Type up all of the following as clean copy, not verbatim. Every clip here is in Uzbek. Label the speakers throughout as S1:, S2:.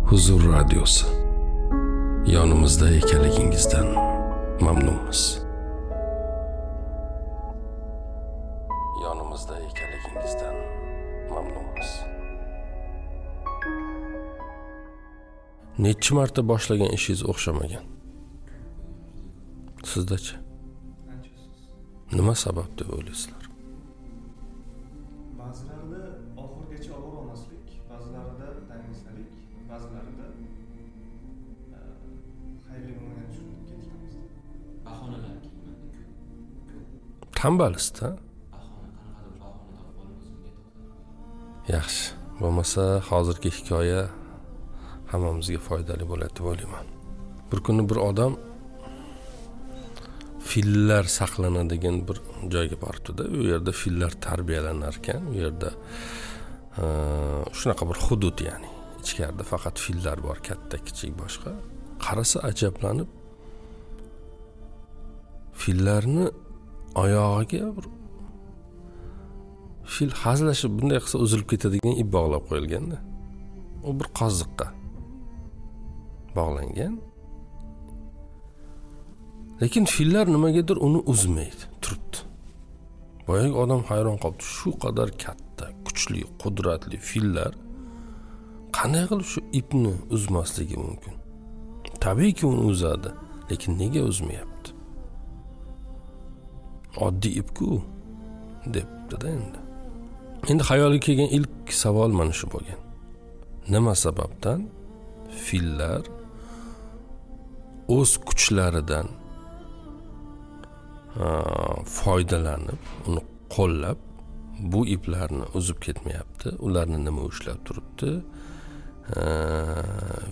S1: Huzur radyosi. Yonimizda ekanligingizdan mamnunmiz. Yonimizda ekanligingizdan mamnunmiz. Necha marta boshlagan ishingiz o'xshamagan? Sizdachi? Nima sabab deb o'ylaysizlar?
S2: Ba'zilarida oxirigacha olib olmaslik, ba'zilarida dangasalik, ba'zilarida xayrli bo'lmagan tushunib ketganmiz.
S3: Bahonalar kelmadi.
S1: Tanbalsiz-da?
S3: Bahona qanaqadir bahona topib olib o'zimga to'xtadim.
S1: Yaxshi. Bo'lmasa hozirgi hikoya hammamizga foydali bo'ladi deb o'ylayman. Bir kuni bir odam fillar saqlanadigan bir joyga boribdi-da. U yerda fillar tarbiyalanar ekan. U yerda shunaqa bir hudud, ya'ni ichkarida faqat fillar bor, katta, kichik, boshqa. Qarasa ajablanib, fillarni oyog'iga bir fil hazillashib bunday qilsa uzilib ketadigan ip bog'lab qo'yilganda. U bir qoziqqa bog'langan. Lekin fillar nimagadir uni uzmaydi, turibdi. Boyagi odam hayron qoldi. Shu qadar katta, kuchli, qudratli fillar qanday qilib shu ipni uzmasligi mumkin? Tabiiyki uni uzadi, lekin nega uzmayapti? Oddiy ip-ku debdi-da endi. Endi xayoliga kelgan ilk savol mana shu bo'lgan. Nima sababdan fillar o'z kuchlaridan foydalanib, uni qo'llab, bu iplarni uzib ketmayapti? Ularni nima ushlab turibdi?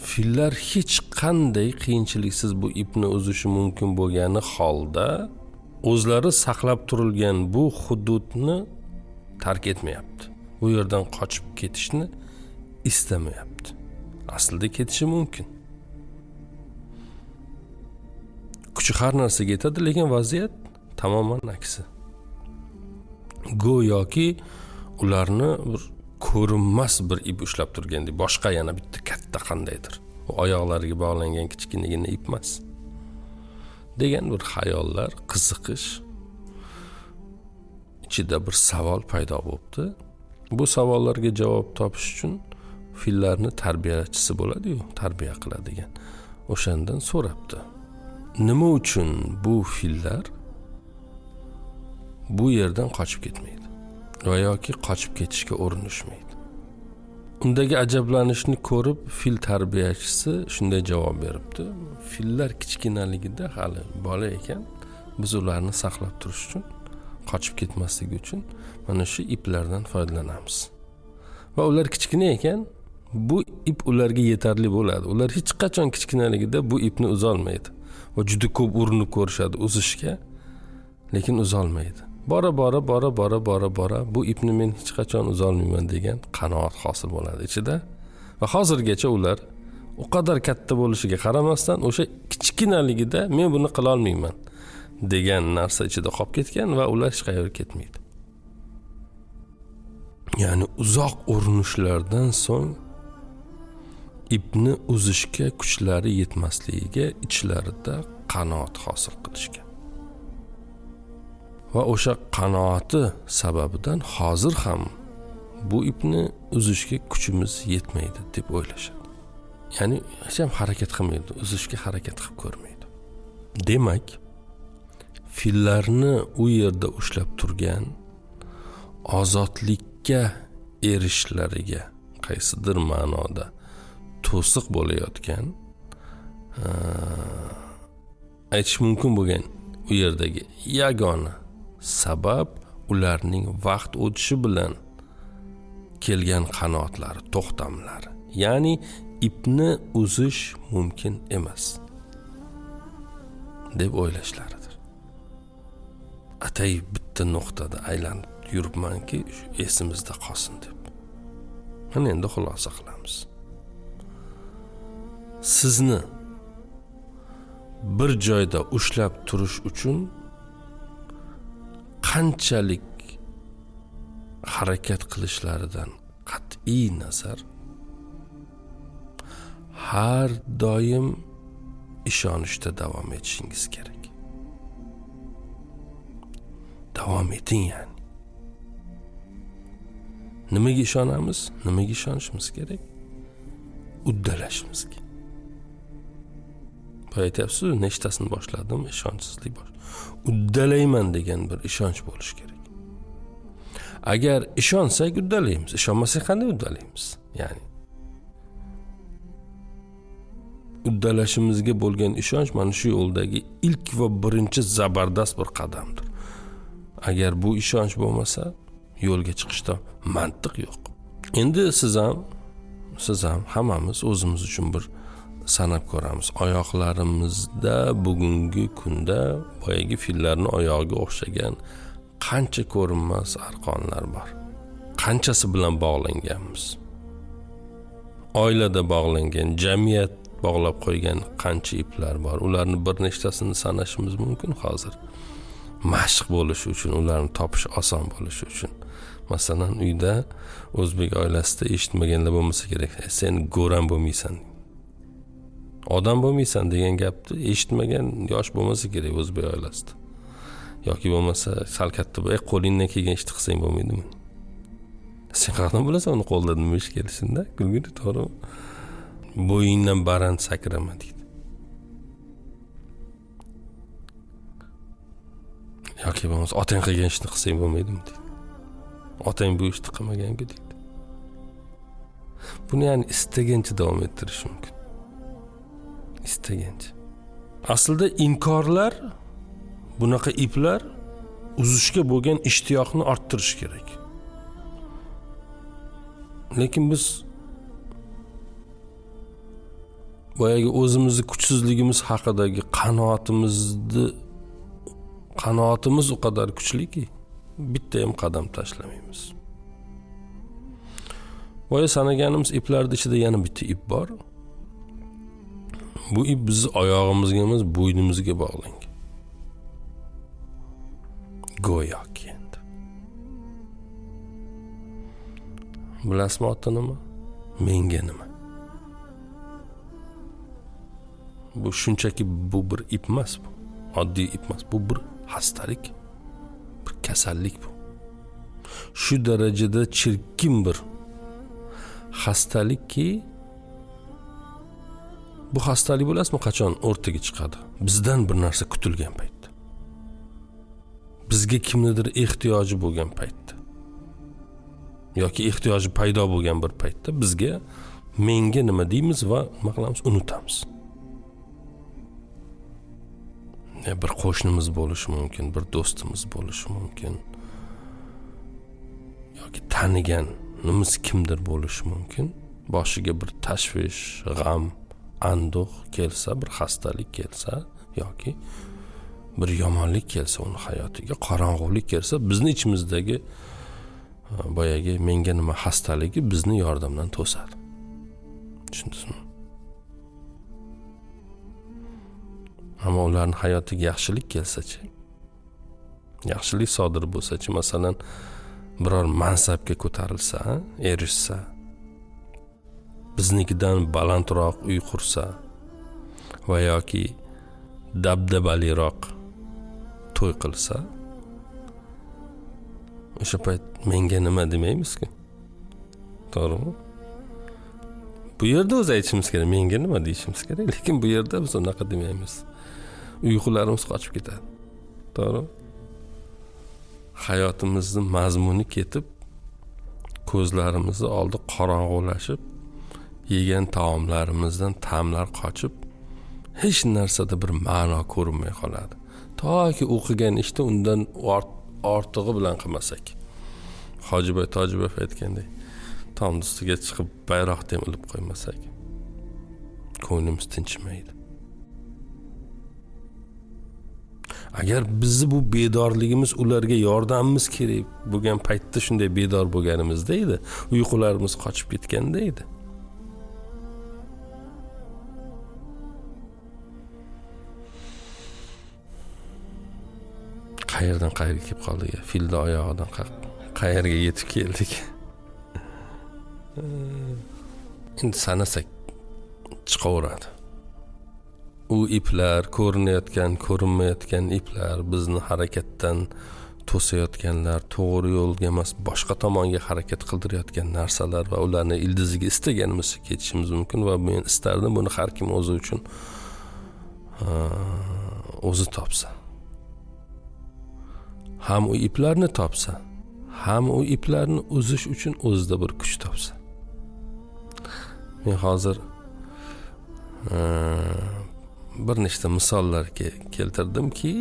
S1: Fillar hech qanday qiyinchiliksiz bu ipni uzishi mumkin bo'lgani holda o'zlari saqlab turilgan bu hududni tark etmayapti. Bu yerdan qochib ketishni istamayapti. Aslida ketishi mumkin. Kuchi har narsaga yetadi, lekin vaziyat tamoman aksi. Go'yoki ularni bir ko'rinmas bir ip ushlab turgandek, boshqa yana bitta katta qandaydir. U oyoqlariga bog'langan kichkinagina ip emas. Degan bir xayollar, qiziqish ichida bir savol paydo bo'ldi. Bu savollarga javob topish uchun fillarni tarbiyachisi bo'ladi-yu, tarbiya qiladigan. O'shandan so'rabdi. Nima uchun bu fillar bu yerdan qochib ketmaydi va yoki qochib ketishga urinishmaydi? Undagi ajablanishni ko'rib, fil tarbiyachisi shunday javob beribdi. Fillar kichkinaligida hali bola ekan, biz ularni saqlab turish uchun, qochib ketmasligi uchun mana shu iplardan foydalanamiz. Va ular kichkina ekan, bu ip ularga yetarli bo'ladi. Ular hech qachon kichkinaligida bu ipni uza olmaydi. Va juda ko'p urinib ko'rishadi uzishga, lekin uza olmaydi. Bora bu ipni men hech qachon uza olmayman degan qanoat hosil bo'ladi ichida. Va hozirgacha ular o qadar katta bo'lishiga qaramasdan o'sha kichkinaligida men buni qila olmayman degan narsa ichida qolib ketgan va ular hech qayerga ketmaydi. Ya'ni uzoq urinishlardan so'ng ipni uzishga kuchlari yetmasligiga ichlarida qanoat hosil qilishgan. Va o'sha qanoati sababidan hozir ham bu ipni uzishga kuchimiz yetmaydi deb o'ylashadi. Ya'ni hech ham harakat qilmaydi, uzishga harakat qilib ko'rmaydi. Demak, fillarni u yerda ushlab turgan ozodlikka erishishlariga qaysidir ma'noda to'siq bo'layotgan, aytish mumkin bo'lgan u yerdagi yagona sabab ularning vaqt o'tishi bilan kelgan qanoatlari, to'xtamlari. Ya'ni ipni uzish mumkin emas deb o'ylashlaridir. Atay bitta nuqtada aylanib yuribmanki, esimizda qolsin deb. Mana endi xulosa qilamiz. Sizni bir joyda ushlab turish uchun qanchalik harakat qilishlaridan qat'iy nazar har doim ishonishda davom etishingiz kerak. Davom eting yani. Nimaga ishonamiz? Nimaga ishonishimiz kerak? Uddalashimizga. Aytyapsiz, nechtasini boshladim, ishonchsizlik bosh. Uddalayman degan bir ishonch bo'lishi kerak. Agar ishonsak uddalaymiz, ishonmasak qanday uddalaymiz? Ya'ni uddalashimizga bo'lgan ishonch mana shu yo'ldagi ilk va birinchi zabardast bir qadamdir. Agar bu ishonch bo'lmasa, yo'lga chiqishda mantiq yo'q. Endi siz ham hammamiz o'zimiz uchun bir sanab ko'ramiz. Oyoqlarimizda bugungi kunda boyagi fillarning oyog'iga o'xshagan qancha ko'rinmas arqonlar bor. Qanchasi bilan bog'langanmiz? Oilada bog'langan, jamiyat bog'lab qo'ygan qancha iplar bor. Ularni bir nechtasini sanashimiz mumkin hozir. Mashq bo'lishi uchun, ularni topish oson bo'lishi uchun. Masalan, uyda o'zbek oilasida eshitmaganlar bo'lmasa kerak. Sen go'ram bo'lmaysan. Odam bo'lmaysan degan gapni eshitmagan yosh bo'lmasa kerak o'zbek oilasida. Yoki bo'lmasa sal katta bo'lib, qo'lingdan kelgan ishni qilsang bo'lmaydimi? Sen qanday bilasan uni qo'lda nima ish kelishinda? Kulgili, to'g'rimi? Bo'yingdan baland sakrama deydi. Yoki bo'lmasa otang qilgan ishni qilsang bo'lmaydimi deydi. Otang bu ishni qilmagan-ku deydi. Buni ya'ni istagancha davom ettirish mumkin. Istagancha. Aslida inkorlar, bunaqa iplar uzishga bo'lgan ishtiyoqni orttirish kerak. Lekin biz boyagi o'zimizni kuchsizligimiz haqidagi qanoatimiz o qadar kuchliki, bitta ham qadam tashlamaymiz. Boya sanaganimiz iplarning ichida yana bitta ip bor. Bu ip bizni oyog'imizga emas, bo'ynimizga bog'langan. Go'yoki endi. Bilasizmi oti nima? Menga nima? Bu shunchaki bu bir ip emas bu. Oddiy ip emas, bu bir xastalik, bir kasallik bu. Shu darajada chirkin bir xastalikki, bu xastalik bilasizmi qachon o'rtaga chiqadi? Bizdan bir narsa kutilgan paytda. Bizga kimnidir ehtiyoji bo'lgan paytda. Yoki ehtiyoji paydo bo'lgan bir paytda bizga menga nima deymiz va nima qilamiz? Unutamiz. Bir qo'shnimiz bo'lishi mumkin, bir do'stimiz bo'lishi mumkin. Yoki taniganimiz kimdir bo'lishi mumkin. Boshiga bir tashvish, g'am, anduh kelsa, bir xastalik kelsa yoki bir yomonlik kelsa uni hayotiga, qorong'ulik kelsa, bizni ichimizdagi boyagi menga nima xastaligi bizni yordamdan to'sadi. Tushundingizmi? Ammo ularning hayotiga yaxshilik kelsa-chi, yaxshilik sodir bo'lsa-chi, masalan, biror mansabga ko'tarilsa, erishsa, biznikidan balandroq uy qursa va yoki dabdabaliroq to'y qilsa, o'sha payt menga nima demaymiz-ku? To'g'rimi? Bu yerda o'z aytishimiz kerak, menga nima deyishimiz kerak, lekin bu yerda biz unaqa demaymiz. Uyqularimiz qochib ketadi. To'g'ri? Hayotimizning mazmuni ketib, ko'zlarimizni oldi qorong'ulashib, yegan taomlarimizdan ta'mlar qochib, hech narsada bir ma'no ko'rinmay qoladi. Toki o'qigan ishda undan ortig'i bilan qilmasak. Hojiboy Tojiboyev aytgandek, tom ustiga chiqib bayroq dem ilib qo'ymasak, ko'nglimiz tinchimaydi. Agar bizni bu bedorligimiz ularga yordamimiz kerak bo'lgan paytda shunday bedor bo'lganimizda edi, uyqularimiz qochib ketganda edi. Qayerdan qayerga kelib qoldik? Filda oyog'idan qayerga yetib keldik? Endi sanasak chiqaveradi. U iplar, ko'rinayotgan, ko'rinmayotgan iplar, bizni harakatdan to'sayotganlar, to'g'ri yo'lga emas, boshqa tomonga harakat qildirayotgan narsalar va ularni ildiziga istaganimizcha ketishimiz mumkin va men istardim buni har kim o'zi uchun o'zi topsa. Ham u iplarni topsa, ham u iplarni uzish uchun o'zida bir kuch topsa. Men hozir bir nechta misollar keltirdimki,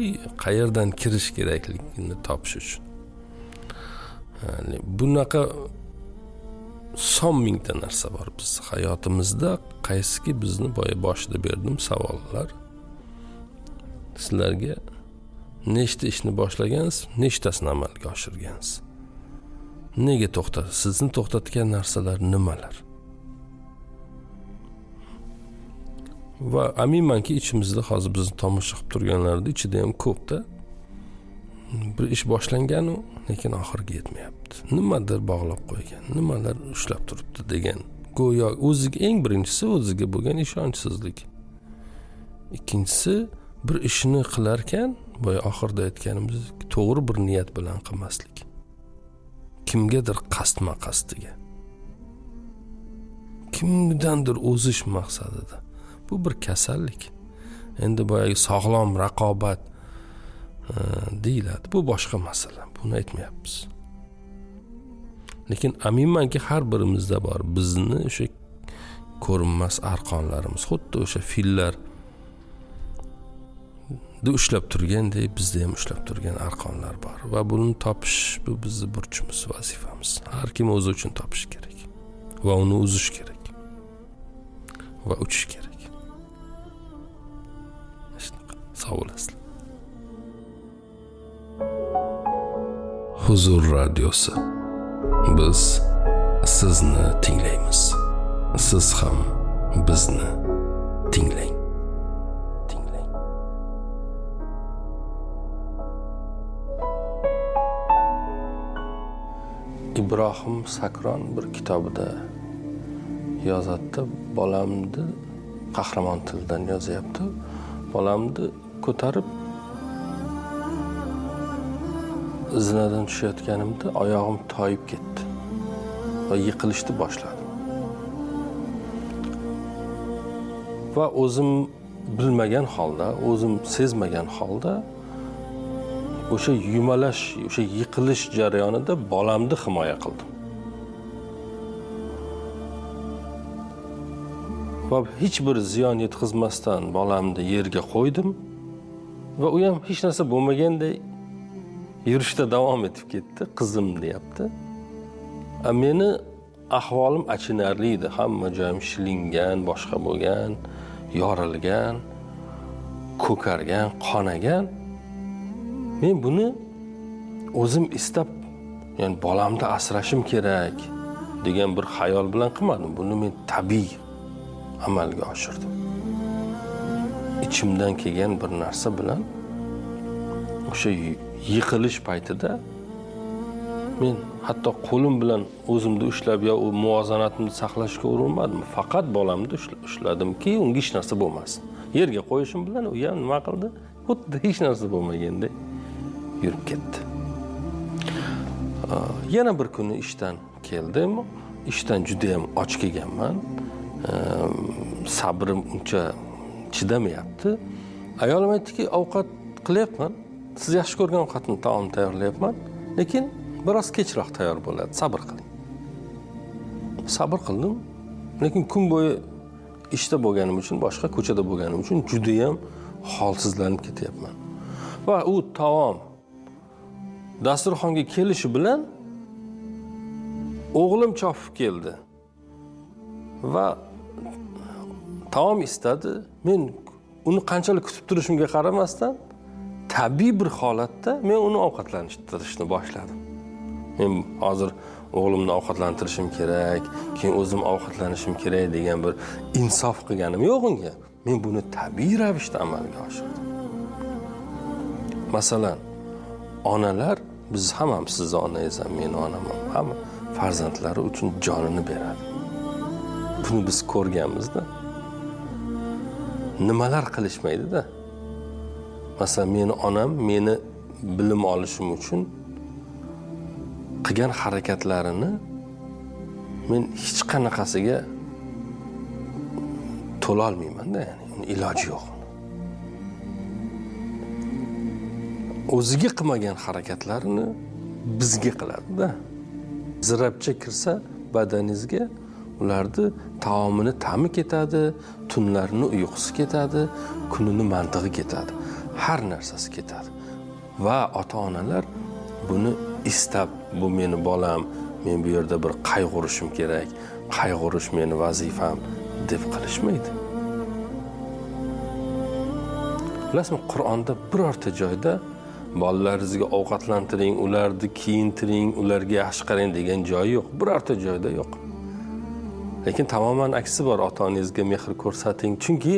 S1: qayerdan kirish kerakligini topish uchun. Ya'ni bunaqa son mingta narsa bor biz hayotimizda, qaysiki bizni boshida berdim savollar. Sizlarga nechta ishni boshlagansiz, nechtasini amalga oshirgansiz? Nega to'xtadi? Sizni to'xtatgan narsalar nimalar? Va aminmanki ichimizda hozir bizni tomosha qilib turganlarni ichida ham ko'pda bir ish boshlangan u, lekin oxiriga yetmayapti. Nimadir bog'lab qo'ygan, nimalar ushlab turibdi degan. Go'yo o'ziga eng birinchisi o'ziga bo'lgan ishonchsizlik. Ikkinchisi bir ishni qilarkan, boya oxirida aytganimiz to'g'ri bir niyat bilan qilmaslik. Kimgadir qasdma-qasdiga. Kimdandir o'zish maqsadida. Bu bir kasallik. Endi boyagi sog'lom raqobat deyiladi. Bu boshqa masala. Buni aytmayapmiz. Lekin aminmanki har birimizda bor bizni o'sha ko'rinmas arqonlarimiz, xuddi o'sha fillar ushlab turgandek bizda ham ushlab turgan arqonlar bor va buni topish bu bizning burchimiz, vazifamiz. Har kim o'zi uchun topish kerak va uni uzish kerak va uchish kerak. Sağ olasın. Huzur radyosu. Biz sizni tinglaymiz. Siz ham bizni tinglang. İbrahim Sakron bir kitobida yozadi, bolamni qahramon tilidan yozyapti. Bolamni ko'tarib zinadan tushayotganimda oyog'im toyib ketdi va yiqilishni boshladim. Va o'zim bilmagan holda, o'zim sezmagan holda o'sha yumalash, o'sha yiqilish jarayonida bolamni himoya qildim. Va hech bir ziyon yetkazmasdan bolamni yerga qo'ydim va u ham hech narsa bo'lmaganday yurishda davom etib ketdi. Qizim deyapti. Meni ahvolim achinarli edi. Hamma joyim shilingan, boshqa bo'lgan, yorilgan, ko'kargan, qonagan. Men buni o'zim istab, ya'ni bolamni asrashim kerak degan bir xayol bilan qilmadim. Buni men tabiiy amalga oshirdim. İçimdan kelgan bir narsa bilan o'sha yiqilish paytida men hatto qo'lim bilan o'zimni ushlab yo u muvozanatni saqlashga urinmadim. Faqat bolamni ushladimki, unga hech narsa bo'lmasin. Yerga qo'yishim bilan u ham nima qildi? Xuddi hech narsa bo'lmagandek yurib ketdi. Yana bir kuni ishdan keldim. Ishdan juda ham och kelganman. Sabrim uncha chidamayapti. Ayolim aytdiki, ovqat qilyapman. Siz yaxshi ko'rgan ovqatni taom tayyorlayapman, lekin biroz kechroq tayyor bo'ladi. Sabr qiling. Sabr qildim, lekin kun bo'yi ishda bo'lganim uchun, boshqa ko'chada bo'lganim uchun juda ham holsizlanib ketyapman. Va u taom dasturxonga kelishi bilan o'g'lim chopib keldi. Va taom istadi. Men uni qanchalik kutib turishimga qaramasdan tabiiy bir holatda men uni ovqatlantirishni boshladim. Men hozir o'g'limni ovqatlantirishim kerak, keyin o'zim ovqatlanishim kerak degan bir insof qilganim yo'q unga. Men buni tabiiy ravishda amalga oshirdim. Masalan, onalar, biz hammamiz, siz onangiz ham, men onam ham, hamma farzandlari uchun jonini beradi. Buni biz ko'rganmizda. nimalar qilishmaydi-da. Masalan, meni onam meni bilim olishim uchun qilgan harakatlarini men hech qanaqasiga to'la olmayman-da, ya'ni uni iloji yo'q. O'ziga qilmagan harakatlarini bizga qiladi-da. Zirabcha kirsa badaningizga, ularni taomini ta'mi ketadi, tunlarini uyqusi ketadi, kunini mantig'i ketadi. Har narsasi ketadi. Va ota-onalar buni istab, bu meni bolam, men bu yerda bir qayg'urishim kerak, qayg'urish meni vazifam deb qilishmaydi. Bilasizmi, Qur'onda birorta joyda bolalaringizga ovqatlantiring, ularni kiyintiring, ularga yaxshi qarang degan joyi yo'q. Birorta joyda yo'q. Lekin tamoman aksi bor, ota-onangizga mehr ko'rsating. Chunki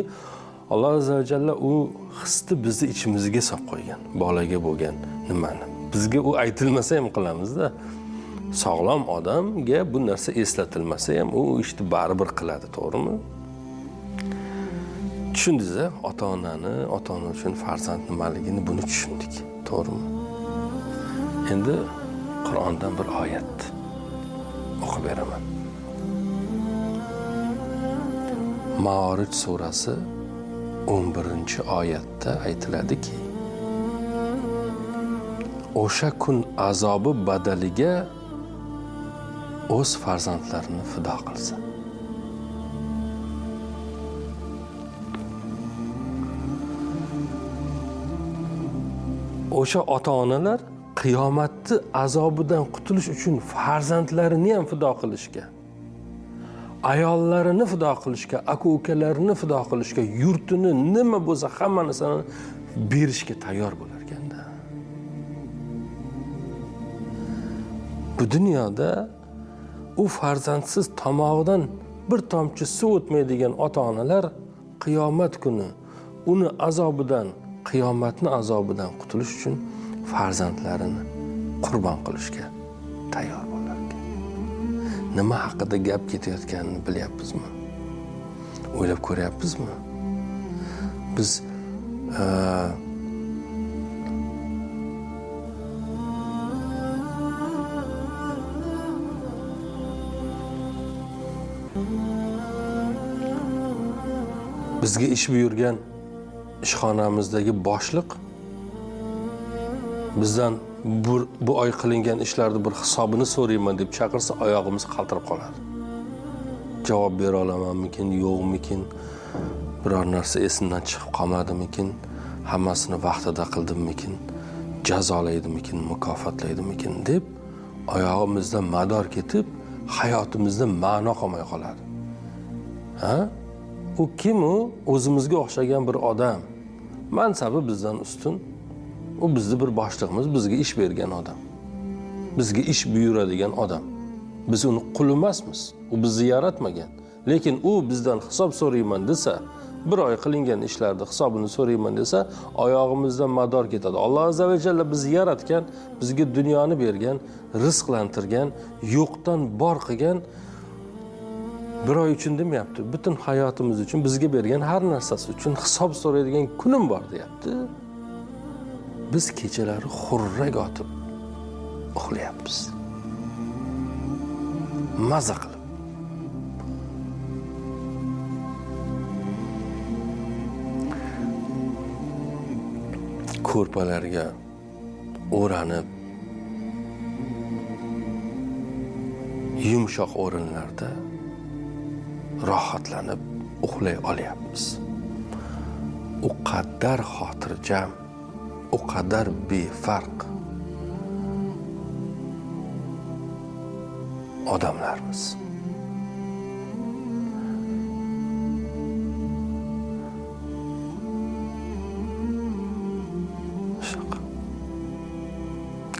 S1: Alloh azza va jalla u hisni bizni ichimizga solib qo'ygan, bolaga bo'lgan nimani. Bizga u aytilmasa ham qilamiz-da. Sog'lom odamga bu narsa eslatilmasa ham u ishni baribir qiladi, to'g'rimi? Tushundingiz-a? Ota-ona uchun farzand nimaligini buni tushundik, to'g'rimi? Endi Qur'ondan bir oyat o'qib beraman. Ma'orij surasi 11-oyatda aytiladiki, o'sha kun azobi badaliga o'z farzandlarini fido qilsa. O'sha ota-onalar qiyomatni azobidan qutulish uchun farzandlarini ham fido qilishga, ayollarini fido qilishga, aka-ukalarini fido qilishga, yurtini nima bo'lsa hamma narsani berishga tayyor bo'lar ekanda. Bu dunyoda u farzandsiz tomog'idan bir tomchi suv o'tmaydigan ota-onalar qiyomat kuni uni azobidan, qiyomatni azobidan qutulish uchun farzandlarini qurbon qilishga tayyor bo'lar ekan. Nima haqida gap ketayotganini bilyapmizmi? O'ylab ko'ryapmizmi? Biz bizga ish buyurgan ishxonamizdagi boshliq bizdan bu oy qilingan ishlarni bir hisobini so'rayman deb chaqirsa, oyog'imiz qaltirab qoladi. Javob bera olamanmikin, yo'qmikin? Biror narsa esimdan chiqib qolmadimikin? Hammasini vaqtida qildimmikin? Jazolaydimikin, mukofotlaydimikin deb oyog'imizdan mador ketib, hayotimizda ma'no qolmay qoladi. Ha? U kim u? O'zimizga o'xshagan bir odam. Mansabi bizdan ustun. U bizni bir boshlig'imiz, bizga ish bergan odam. Bizga ish buyuradigan odam. Biz uni qul emasmiz. U bizni yaratmagan. Lekin u bizdan hisob so'rayman desa, bir oy qilingan ishlarni hisobini so'rayman desa, oyog'imizdan mador ketadi. Alloh azza va jalla bizni yaratgan, bizga dunyoni bergan, rizqlantirgan, yo'qdan bor qilgan, bir oy uchun demayapti. Butun hayotimiz uchun bizga bergan har narsasi uchun hisob so'raydigan kunim bor deyapti. Biz kechalari xurrak otib uxlayapmiz. Maza qilib. Ko'rpalarga o'ranib, yumshoq o'rinlarda rohatlanib uxlay olyapmiz. U qadar xotirjam, u qadar befarq odamlarmiz.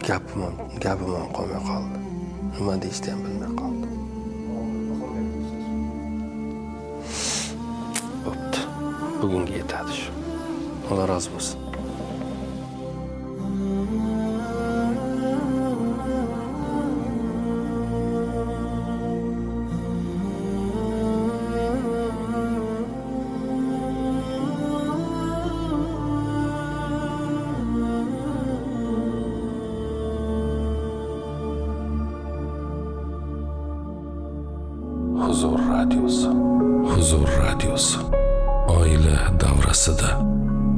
S1: Gapim ham qolmay qoldi. Nima deyishni ham bilmay qoldim. Bo'pti. Bugunga yetadi shu. Alloh rozi bo'lsin. Huzur radiosi. Huzur radiosi. Oila davrasida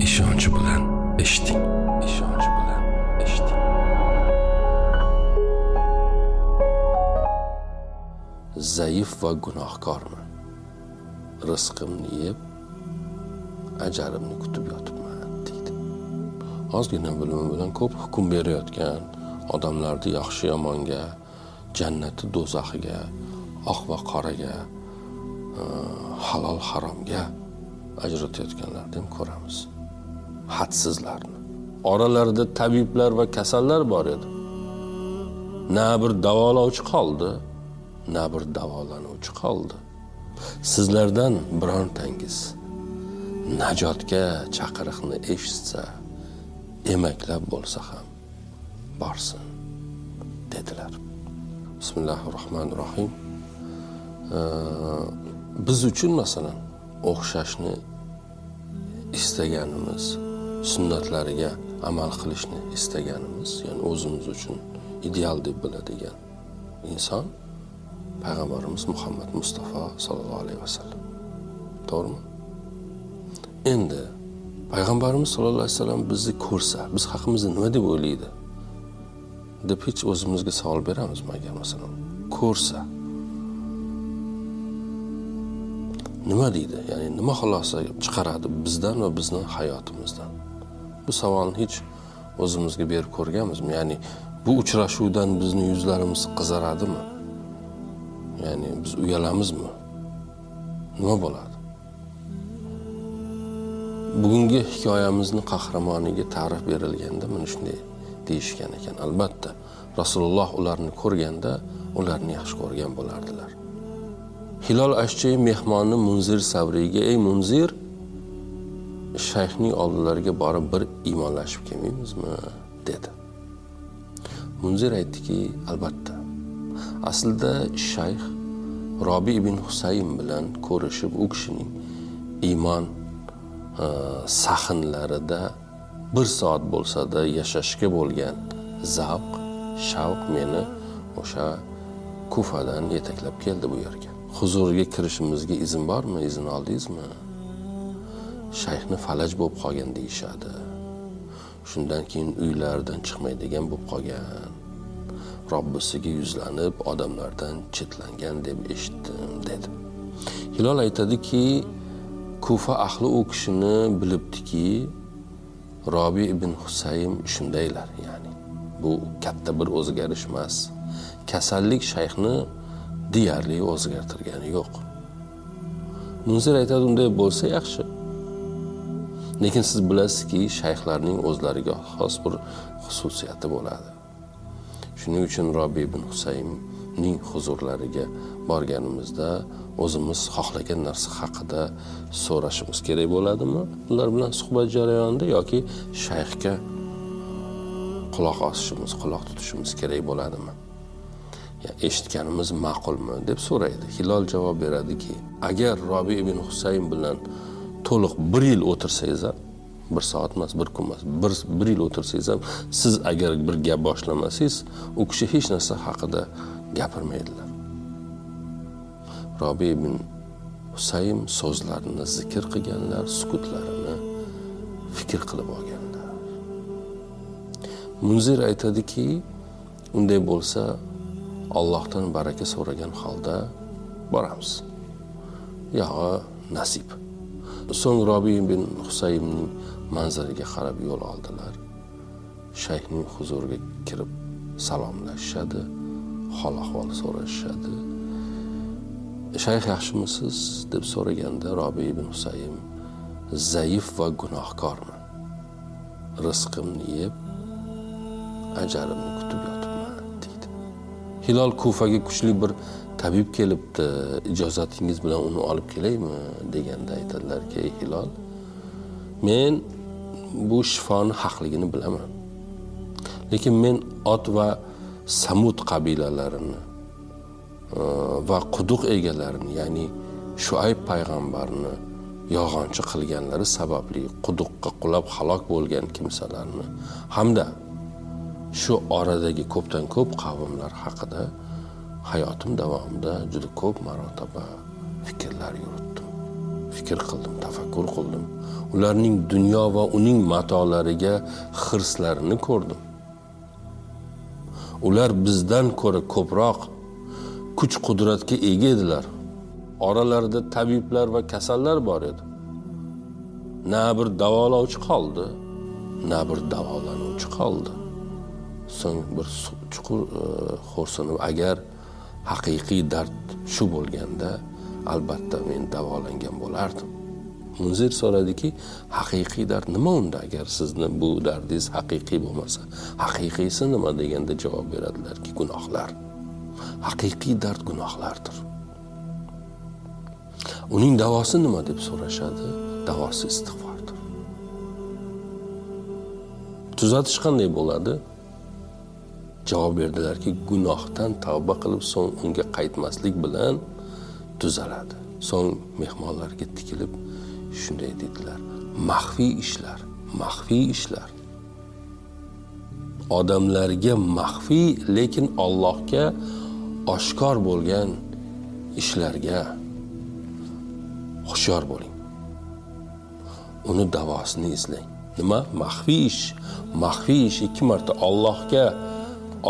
S1: ishonch bilan eshiting. Ishonch bilan eshiting. Zaif va gunohkorman. Rizqimni yeb, ajalimni kutib yotibman deydi. Ozgina bilimi bilan ko'p hukm berayotgan odamlarni yaxshi yomonga, jannati do'zaxiga, oq va qoraga, halol haromga ajratayotganlarni ham ko'ramiz. Hadsizlarni. Oralarida tabiblar va kasallar bor edi. Na bir davolovchi qoldi, na bir davolanuvchi qoldi. Sizlardan birontangiz najotga chaqiriqni eshitsa, emaklab bo'lsa ham borsin dedilar. Bismillahirrohmanirrohim. Biz uchun masalan o'xshashni istaganimiz, sunnatlariga amal qilishni istaganimiz, ya'ni o'zimiz uchun ideal deb biladigan inson Payg'ambarimiz Muhammad Mustafa sallallohu alayhi vasallam. To'g'rimi? Endi Payg'ambarimiz sallallohu alayhi vasallam bizni ko'rsa, biz haqimizda nima deb o'ylaydi? Deb hech o'zimizga savol beramizmi agar masalan ko'rsa? Nima deydi? Ya'ni nima xulosa chiqaradi bizdan va bizning hayotimizdan? Bu savolni hech o'zimizga berib ko'rganmizmi? Ya'ni bu uchrashuvdan bizning yuzlarimiz qizaradimi? Ya'ni biz uyalamizmi? Nima bo'ladi? Bugungi hikoyamizning qahramoniga ta'rif berilganda mana shunday deyishgan ekan. Albatta, Rasululloh ularni ko'rganda ularni yaxshi ko'rgan bo'lardilar. Hilol Ashja'iy mehmonni Munzir Savriyga, "Ey Munzir, shayxning oldilariga borib bir iymonlashib kelmaymizmi?" dedi. Munzir aytdiki, "Albatta." Aslida shayx Robi ibn Husayn bilan ko'rishib, u kishining iymon sahnlarida bir soat bo'lsa-da yashashga bo'lgan zavq, shavq meni o'sha Kufadan yetaklab keldi bu yerga. Huzuriga kirishimizga izn bormi? Izn oldingizmi? Shayxni falaj bo'lib qolgan deyishadi. Shundan keyin uylaridan chiqmaydigan bo'lib qolgan. Robbisiga yuzlanib odamlardan chetlangan deb eshitdim dedi. Hilol aytadiki, Kufa ahli u kishini bilibdiki, Robi ibn Husayn shundaylar, ya'ni bu katta bir o'zgarish emas. Kasallik shayxni deyarli o'zgartirgani yo'q. Munzir aytadi, unday bo'lsa yaxshi. Lekin siz bilasizki, shayxlarning o'zlariga xos bir xususiyati bo'ladi. Shuning uchun Robi ibn Husaynning huzurlariga borganimizda o'zimiz xohlagan narsa haqida so'rashimiz kerak bo'ladimi? Ular bilan suhbat jarayonida yoki shayxga quloq osishimiz, quloq tutishimiz kerak bo'ladimi? Eshitganimiz ma'qulmi deb so'raydi. Hilol javob beradiki, agar Robi ibn Husayn bilan to'liq 1 yil o'tirsangiz ham, 1 soat emas, 1 kun emas, 1 yil o'tirsangiz ham, siz agar bir gap boshlamasangiz, u kishi hech narsa haqida gapirmaydilar. Robi ibn Husayn so'zlarini zikr qilganlar, sukutlarini fikr qilib olganlar. Munzir aytadiki, unday bo'lsa Allohdan baraka so'ragan holda boramiz. Yog'i nasib. So'ng Robi ibn Husaynning manzariga qarab yo'l oldilar. Shayxning huzuriga kirib salomlashishadi, hol ahvol so'rashishadi. Shayx yaxshimisiz deb so'raganda Robi ibn Husayn zaif va gunohkorman. Rizqimni yeb, ajalimni kutib yotibman deydi. Hilol Kufaga kuchli bir tabib kelibdi, ijozatingiz bilan uni olib kelaymi deganda aytadilarki, "Ey Hilol, men bu shifoni haqligini bilaman. Lekin men Ot va Samud qabilalarini va quduq egalarini, ya'ni Shuayb payg'ambarni yolg'onchi qilganlari sababli quduqqa qulab halok bo'lgan kimsalarni hamda shu oradagi ko'pdan ko'p qavmlar haqida hayotim davomida juda ko'p marotaba fikrlar yuritdim. Fikr qildim, tafakkur qildim. Ularning dunyo va uning matolariga hirslarini ko'rdim. Ular bizdan ko'ra ko'proq kuch-qudratga ega edilar. Oralarida tabiblar va kasallar bor edi. Na bir davolovchi qoldi, na bir davolanuvchi qoldi. So'ng bir chuqur xo'rsinib, agar haqiqiy dard shu bo'lganda, albatta men davolangan bo'lardim. Munzir so'radiki, haqiqiy dard nima unda agar sizni bu dardingiz haqiqiy bo'lmasa? Haqiqiysi nima deganda javob beradilarki, gunohlar. Haqiqiy dard gunohlardir. Uning davosi nima deb so'rashadi? Davosi istig'fordir. Tuzatish qanday bo'ladi? Javob berdilarki, gunohdan tavba qilib so'ng unga qaytmaslik bilan tuzaladi. So'ng mehmonlarga tikilib shunday dedilar: maxfiy ishlar. Odamlarga maxfiy, lekin Allohga oshkor bo'lgan ishlarga hushyor bo'ling. Uni davosini izlang. Nima? Maxfiy ish. Maxfiy ish 2 marta Allohga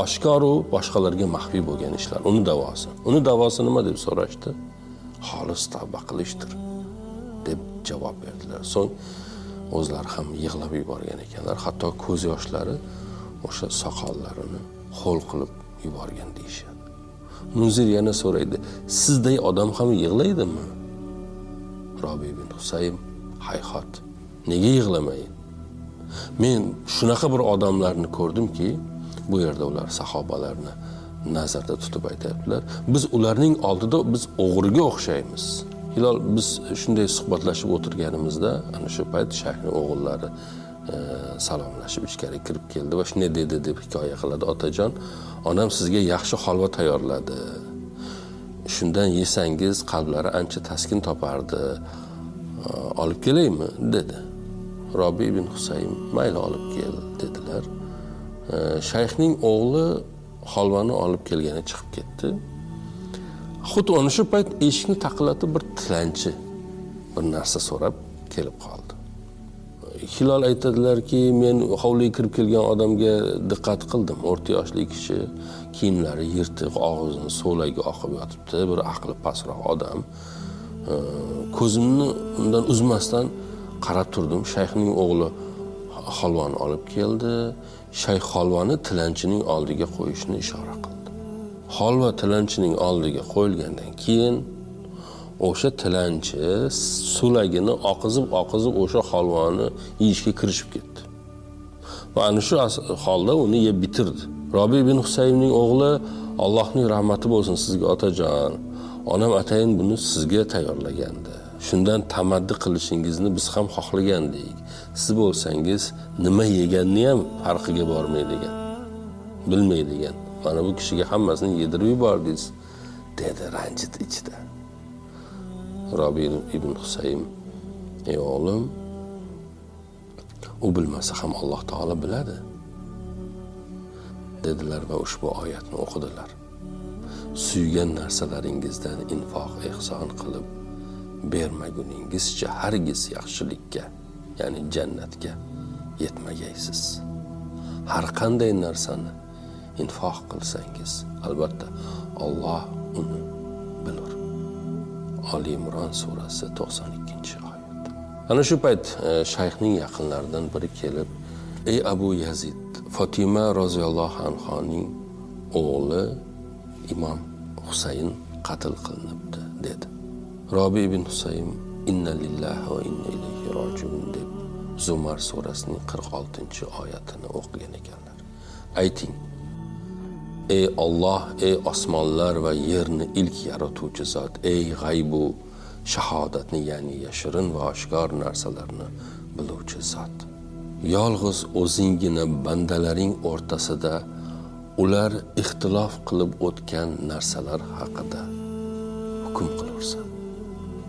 S1: oshkor u boshqalarga maxfiy bo'lgan ishlar. Uni davosi. Uni davosi nima deb so'rashdi? Xolis tavba qilishdir deb javob berdilar. So'ng o'zlari ham yig'lab yuborgan ekanlar. Hatto ko'z yoshlari o'sha soqollarini ho'l qilib yuborgan deyishadi. Munzir yana so'raydi: sizday odam ham yig'laydimi? Robi ibn Husaym: hayhot, nega yig'lamayin? Men shunaqa bir odamlarni ko'rdimki, bu yerda ular sahobalarni nazarda tutib aytayaptilar. Biz ularning oldida biz o'g'riga o'xshaymiz. Hilol biz shunday suhbatlashib o'tirganimizda, ana shu payt shayxning o'g'illari salomlashib ichkari kirib keldi va shunday dedi deb hikoya qiladi otajon. Onam sizga yaxshi holva tayyorladi. Shundan yesangiz qalblari ancha taskin topardi. Olib kelaymi dedi. Robi ibn Husaym mayli olib kel dedilar. Shayxning o'g'li holvani olib kelgani chiqib ketdi. Xuddi ana shu payt eshikni taqillatib bir tilanchi bir narsa so'rab kelib qoldi. Hilol aytadilarki, men hovliga kirib kelgan odamga diqqat qildim. O'rta yoshli kishi, kiyimlari yirtiq, og'zining so'lagi oqib yotibdi, bir aqli pastroq odam. Ko'zimni undan uzmasdan qarab turdim. Shayxning o'g'li holvani olib keldi. Shayx holvani tilanchining oldiga qo'yishni ishora qildi. Holva tilanchining oldiga qo'yilgandan keyin o'sha tilanchi so'lagini oqizib o'sha holvani yeyishga kirishib ketdi. Va ana shu holda uni yeb bitirdi. Robi ibn Husaymning o'g'li: Allohning rahmati bo'lsin sizga otajon. Onam atayin buni sizga tayyorlagandi. Shundan tamaddi qilishingizni biz ham xohlagandik. Siz bo'lsangiz nima yeganni ham farqiga bormaydigan, bilmaydigan. Mana bu kishiga hammasini yedirib yubordingiz, dedi ranjit ichida. Robi ibn Husaym: ey o'g'lim, u bilmasa ham Alloh taolo biladi, dedilar va ushbu oyatni o'qidilar. Suygan narsalaringizdan infoq ehson qilib bermaguningizcha hargiz yaxshilikka, ya'ni jannatga yetmagaysiz. Har qanday narsani infoq qilsangiz, albatta Alloh uni bilur. Ali Imron surasi 92-oyat. Ana shu payt shayxning yaqinlaridan biri kelib: ey Abu Yazid, Fatima roziyallohu anhoning o'g'li Imom Husayn qatl qilinibdi dedi. Robi ibn Husaym: inna lillahi va inna ilayhi rojiun deb Zumar surasining 46-oyatini o'qigan ekanlar. Ayting: ey Alloh, ey osmonlar va yerni ilk yaratuvchi zot, ey g'aybu shahodatni, ya'ni yashirin va oshkor narsalarni biluvchi zot. Yolg'iz o'zingina bandalaring o'rtasida ular ixtilof qilib o'tgan narsalar haqida hukm qilursan.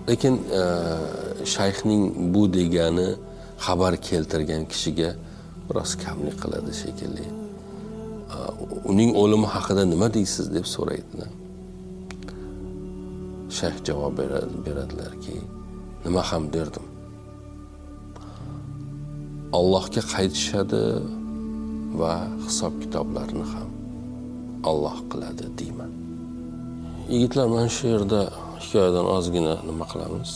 S1: Lekin shayxning bu degani xabar keltirgan kishiga biroz kamlik qiladi shekilli. Uning o'limi haqida nima deysiz deb so'raydilar. Shayx javob beradilarki, nima ham derdim. Allohga qaytishadi va hisob kitoblarini ham Alloh qiladi deyman. Yigitlar, mana shu yerda hikoyadan ozgina nima qilamiz?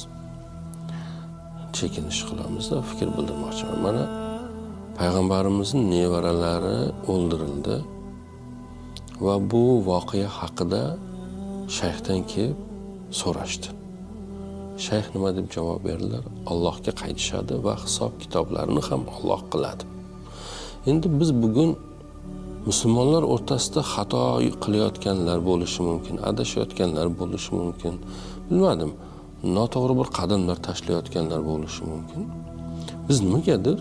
S1: Chekinish qilamizda, fikr bildirmoqchiman. Mana payg'ambarimizning nevaralari o'ldirildi va bu voqea haqida shayxdan kelib so'rashdi. Shayx nima deb javob berdilar? Allohga qaytishadi va hisob kitoblarini ham Alloh qiladi. Endi biz bugun musulmonlar o'rtasida xato qilayotganlar bo'lishi mumkin, adashayotganlar bo'lishi mumkin. Bilmadim, noto'g'ri bir qadamlar tashlayotganlar bo'lishi mumkin. Biz nimagadir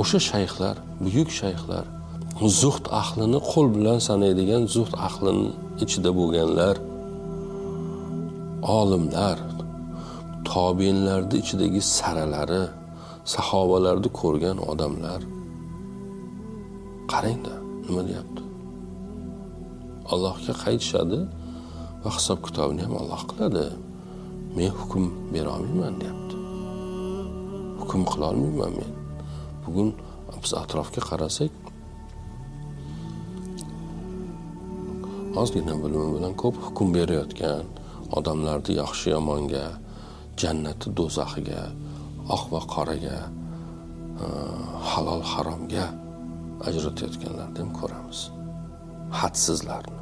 S1: o'sha shayxlar, buyuk shayxlar, zuhd ahlini qo'l bilan sanaydigan zuhd ahlini ichida bo'lganlar, olimlar, tobiinlarning ichidagi saralari, sahobalarni ko'rgan odamlar. Qarangda, nima deyapti? Allohga qaytishadi va hisob kitobini ham Alloh qiladi. Men hukm bera olmayman deyapti. Hukm qila olmayman men. Bugun biz atrofga qarasak, ozgina bilimi bilan ko'p hukm berayotgan odamlarni yaxshi yomonga, jannati do'zaxiga, oq va qoraga, halol haromga ajratayotganlarni ham ko'ramiz. Hadsizlarni.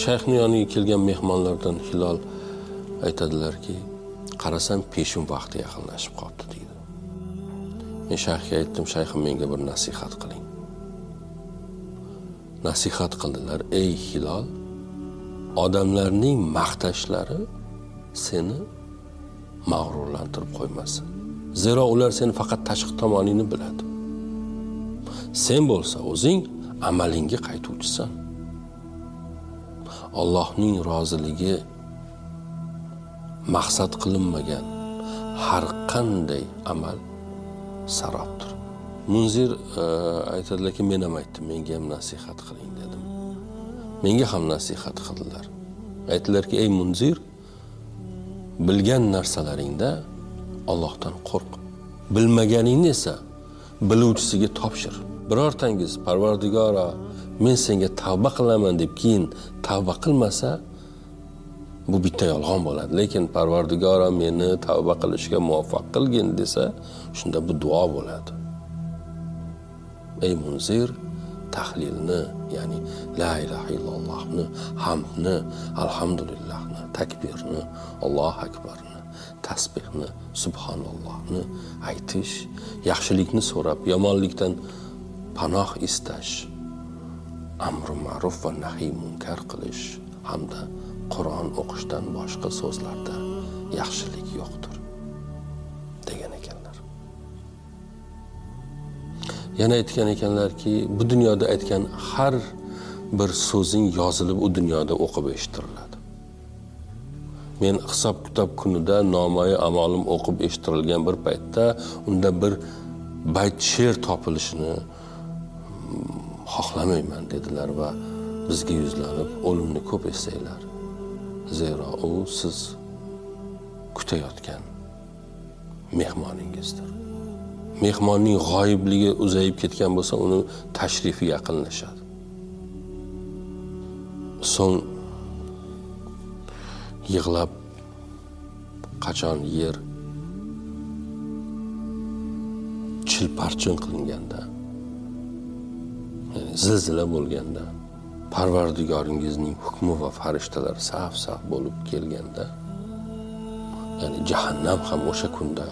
S1: Shayxning yoniga kelgan mehmonlardan Hilol aytadilarki, qarasam peshim vaqti yaqinlashib qoldi deydi. Men shayxga aytdim, shayxim menga bir nasihat qiling. Nasihat qildilar, ey Hilol, odamlarning maqtashlari seni mag'rurlantirib qo'ymasin. Zero ular seni faqat tashqi tomoningni biladi. Sen bo'lsa o'zing amalingga qaytuvchisan. Allohning roziligi maqsad qilinmagan har qanday amal sarobdir. Munzir aytadilarki, men ham aytdim, menga ham nasihat qiling dedim. Menga ham nasihat qildilar. Aytdilarki, ey Munzir, bilgan narsalaringda Allohdan qo'rq. Bilmaganingni esa biluvchisiga topshir. Birortangiz Parvardigoro, men senga tavba qilaman deb keyin tavba qilmasa, bu bitta yolg'on bo'ladi. Lekin Parvardigoro meni tavba qilishga muvaffaq qilgin desa, shunda bu duo bo'ladi. Ey Munzir, tahlilni, ya'ni la ilaha illallohni, hamdni, alhamdulillahni, takbirni, Allohu akbarni, tasbihni, subhanallohni aytish, yaxshilikni so'rab, yomonlikdan panoh istash, amri ma'ruf va nahiy munkar qilish hamda Qur'on o'qishdan boshqa so'zlarda yaxshilik yo'qdir degan ekanlar. Yana aytgan ekanlarki, bu dunyoda aytgan har bir so'zing yozilib u dunyoda o'qib eshitiriladi. Men hisob kitob kunida nomai amolim o'qib eshitirilgan bir paytda unda bir bayt she'r topilishini xohlamayman dedilar va bizga yuzlanib o'limni ko'p eslaylar. Zero u siz kutayotgan mehmoningizdir. Mehmonning g'oyibligi uzayib ketgan bo'lsa, uni tashrifi yaqinlashadi. So'ng yig'lab qachon yer chilparchin qilinganda, zilzila bo'lganda, Parvardigoringizning hukmi va farishtalar saf-saf bo'lib kelganda, ya'ni jahannam ham o'sha kunda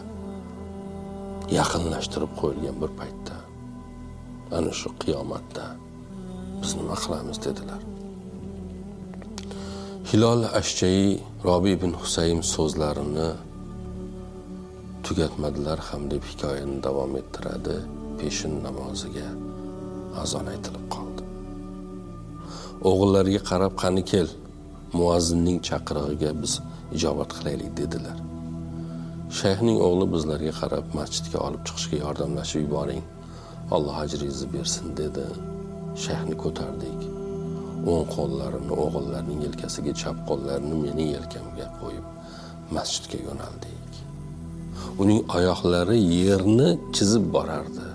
S1: yaqinlashtirib qo'yilgan bir paytda, ana shu qiyomatda biz nima qilamiz dedilar. Hilol Ashja'iy Robi ibn Husaym so'zlarini tugatmadilar ham deb hikoyani davom ettiradi. Peshin namoziga azon aytilib qoldi. O'g'illarga qarab, qani kel, muazzinning chaqirig'iga biz ijobat qilaylik dedilar. Shayxning o'g'li bizlarga qarab masjidga olib chiqishga yordamlashib yuboring, Alloh ajringizni bersin dedi. Shayxni ko'tardik. o'ng qo'llarini o'g'illarining yelkasiga, chap qo'llarini mening yelkamga qo'yib masjidga yo'naldik. Uning oyoqlari yerni chizib borardi.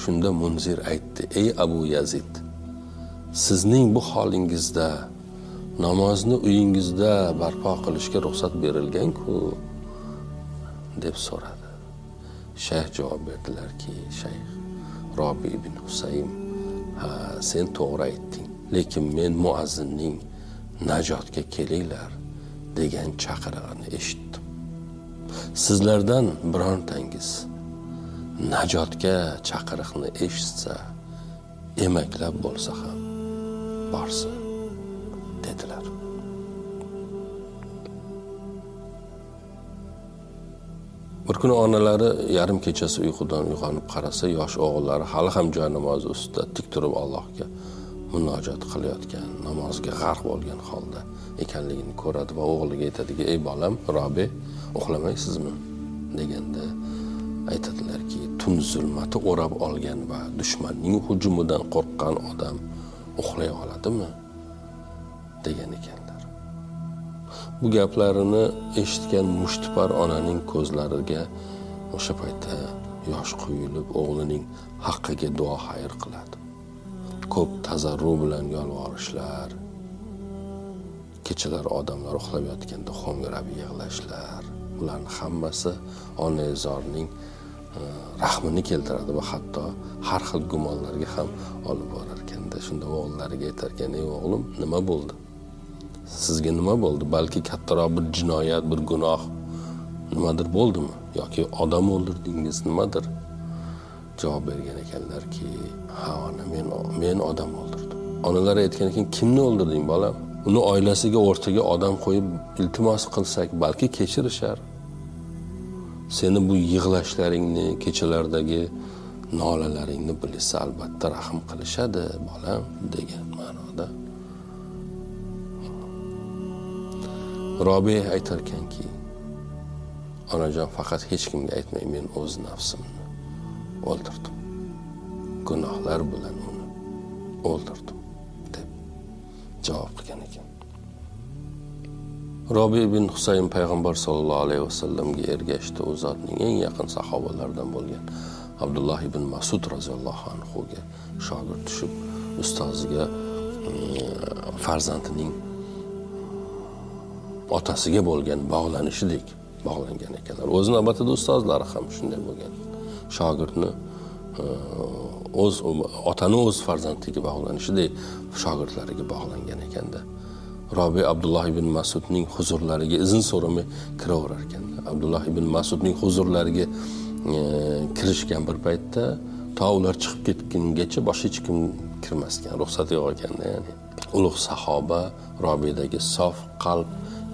S1: Shunda Munzir aytdi: "Ey Abu Yazid, sizning bu holingizda namozni uyingizda barpo qilishga ruxsat berilgan-ku?" deb so'radi. Shayx javob berdilarki: "Shayx, Robi ibn Husaym, ha, sen to'g'ri aytding. Lekin men muazzinning najotga kelinglar degan chaqirig'ini eshitdim. Sizlardan birontangiz najotga chaqiriqni eshitsa, emaklab bo'lsa ham borsin" dedilar. Bir kuni onalari yarim kechasi uyqudan uyg'onib qarasa, yosh o'g'illari hali ham joy namozi ustida tik turib Allohga munojat qilayotgan, namozga g'arq bo'lgan holda ekanligini ko'radi va o'g'liga aytadiki: "Ey bolam, Robi, uxlamaysizmi?" deganda aytadilarki: "Tun zulmati o'rab olgan va dushmanning hujumidan qo'rqqan odam uxlay oladimi?" degan ekanlar. Bu gaplarini eshitgan mushtipar onaning ko'zlariga o'sha paytda yosh quyilib, o'g'lining haqqiga duo xayr qiladi. Ko'p tazarru bilan yolvorishlar, kechalar odamlar uxlab yotganda xo'ngrab yig'lashlar, ularning hammasi onaizorning rahmini keltiradi va hatto har xil gumonlarga ham olib borar ekanda. Shunda o'g'illariga aytar ekan: "Ey o'g'lim, nima bo'ldi? Sizga nima bo'ldi? Balki kattaroq bir jinoyat, bir gunoh nimadir bo'ldimi? Yoki odam o'ldirdingiz, nimadir?" Javob bergan ekanlarki: "Ha, ona, men odam o'ldirdim." Onalari aytgan ekan: "Kimni o'ldirding, bolam? Uni oilasiga o'rtaga odam qo'yib iltimos qilsak, balki kechirishar. Seni bu yig'lashlaringni, kechalardagi nolalaringni bilsa, albatta rahm qilishadi, bolam" degan ma'noda. Robi aytar ekanki: "Onajon, faqat hech kimga aytmay, men o'z nafsimni o'ldirdim. Gunohlar bilan uni o'ldirdim" deb javob qilgan ekan. Robi ibn Husayn payg'ambar sollallohu alayhi vasallamga ergashdi. U zotning eng yaqin sahobalaridan bo'lgan Abdulloh ibn Mas'ud roziyallohu anhuga shogird tushib, ustoziga farzandining otasiga bo'lgan bog'lanishidek bog'langan ekanlar. O'z navbatida ustozlari ham shunday bo'lgan. Shogirdni otani o'z farzandiga bog'lanishidek shogirdlariga bog'langan ekanda. Robi Abdulloh ibn Mas'udning huzurlariga izn so'ramay kiraverar ekan. Abdulloh ibn Mas'udning huzurlariga kirishgan bir paytda to ular chiqib ketgungacha boshqa hech kim kirmasgan, ruxsat yo'q ekanda. Ya'ni ulug' sahoba Robidagi sof qalb,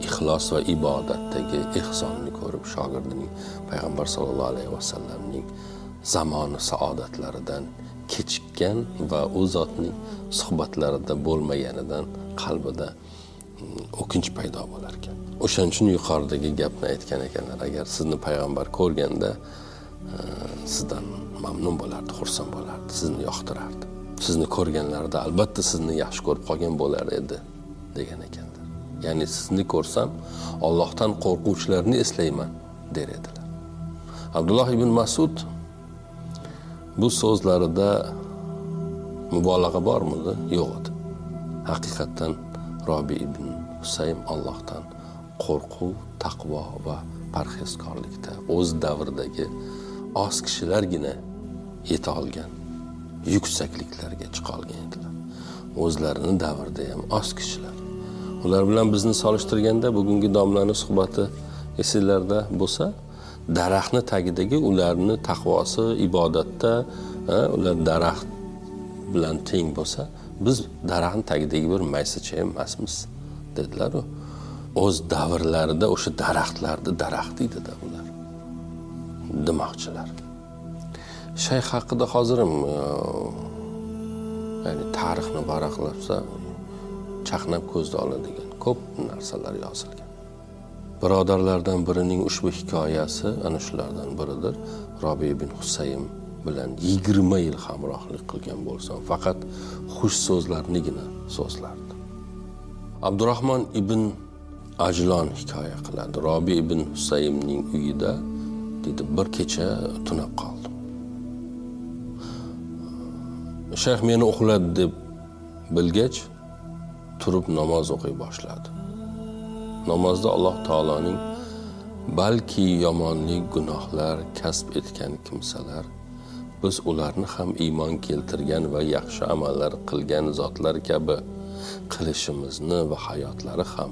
S1: ixlos va ibodatdagi ihsonni ko'rib shogirdining payg'ambar sollallohu alayhi vasallamning zamoni saodatlaridan kechikkan va u zotning suhbatlarida bo'lmaganidan qalbida o'kinch paydo bo'lar ekan. O'shaning uchun yuqoridagi gapni aytgan ekanlar: agar sizni payg'ambar ko'rganda sizdan mamnun bo'lardi, xursand bo'lardi, sizni yoqtirardi. Sizni ko'rganlarida albatta sizni yaxshi ko'rib qolgan bo'lar edi degan ekanlar. Ya'ni sizni ko'rsam Allohdan qo'rquvchilarni eslayman der edilar. Abdulloh ibn Mas'ud bu so'zlarida mubolag'a bormidi? Yo'q edi. Haqiqatan Robi ibn Husaym Allohdan qo'rquv, taqvo va parhezkorlikda o'z davridagi oz kishilargina yeta olgan yuksakliklarga chiqa olgan edilar. O'zlarini davrida ham oz kishilar. Ular bilan bizni solishtirganda bugungi domlani suhbati esinglarda bo'lsa, daraxtni tagidagi ularni taqvosi, ibodatda, ular daraxt bilan teng bo'lsa, biz daraxtning tagidagi bir maysacha emasmiz dedilar. O'z davrlarida o'sha daraxtlarni daraxt edi-da ular. Demoqchilar. Shayx haqida hozirim ya'ni tarixni varaqlabsa chaqnab ko'zda oladigan ko'p narsalar yozilgan. Birodarlardan birining ushbu hikoyasi ana shulardan biridir. Robi ibn Husaym bilan 20 yil hamrohlik qilgan bo'lsam, faqat xush so'zlarnigina so'zlardi. Abdurahmon ibn Ajlon hikoya qiladi. Robi ibn Husaymning uyida dedi, bir kecha tunab qoldim. Shayx meni uxladi deb bilgach, turib namoz o'qiy boshladi. Namozda Alloh taoloning balki yomonlik, gunohlar kasb etgan kimsalar, biz ularni ham iymon keltirgan va yaxshi amallar qilgan zotlar kabi qilishimizni va hayotlari ham,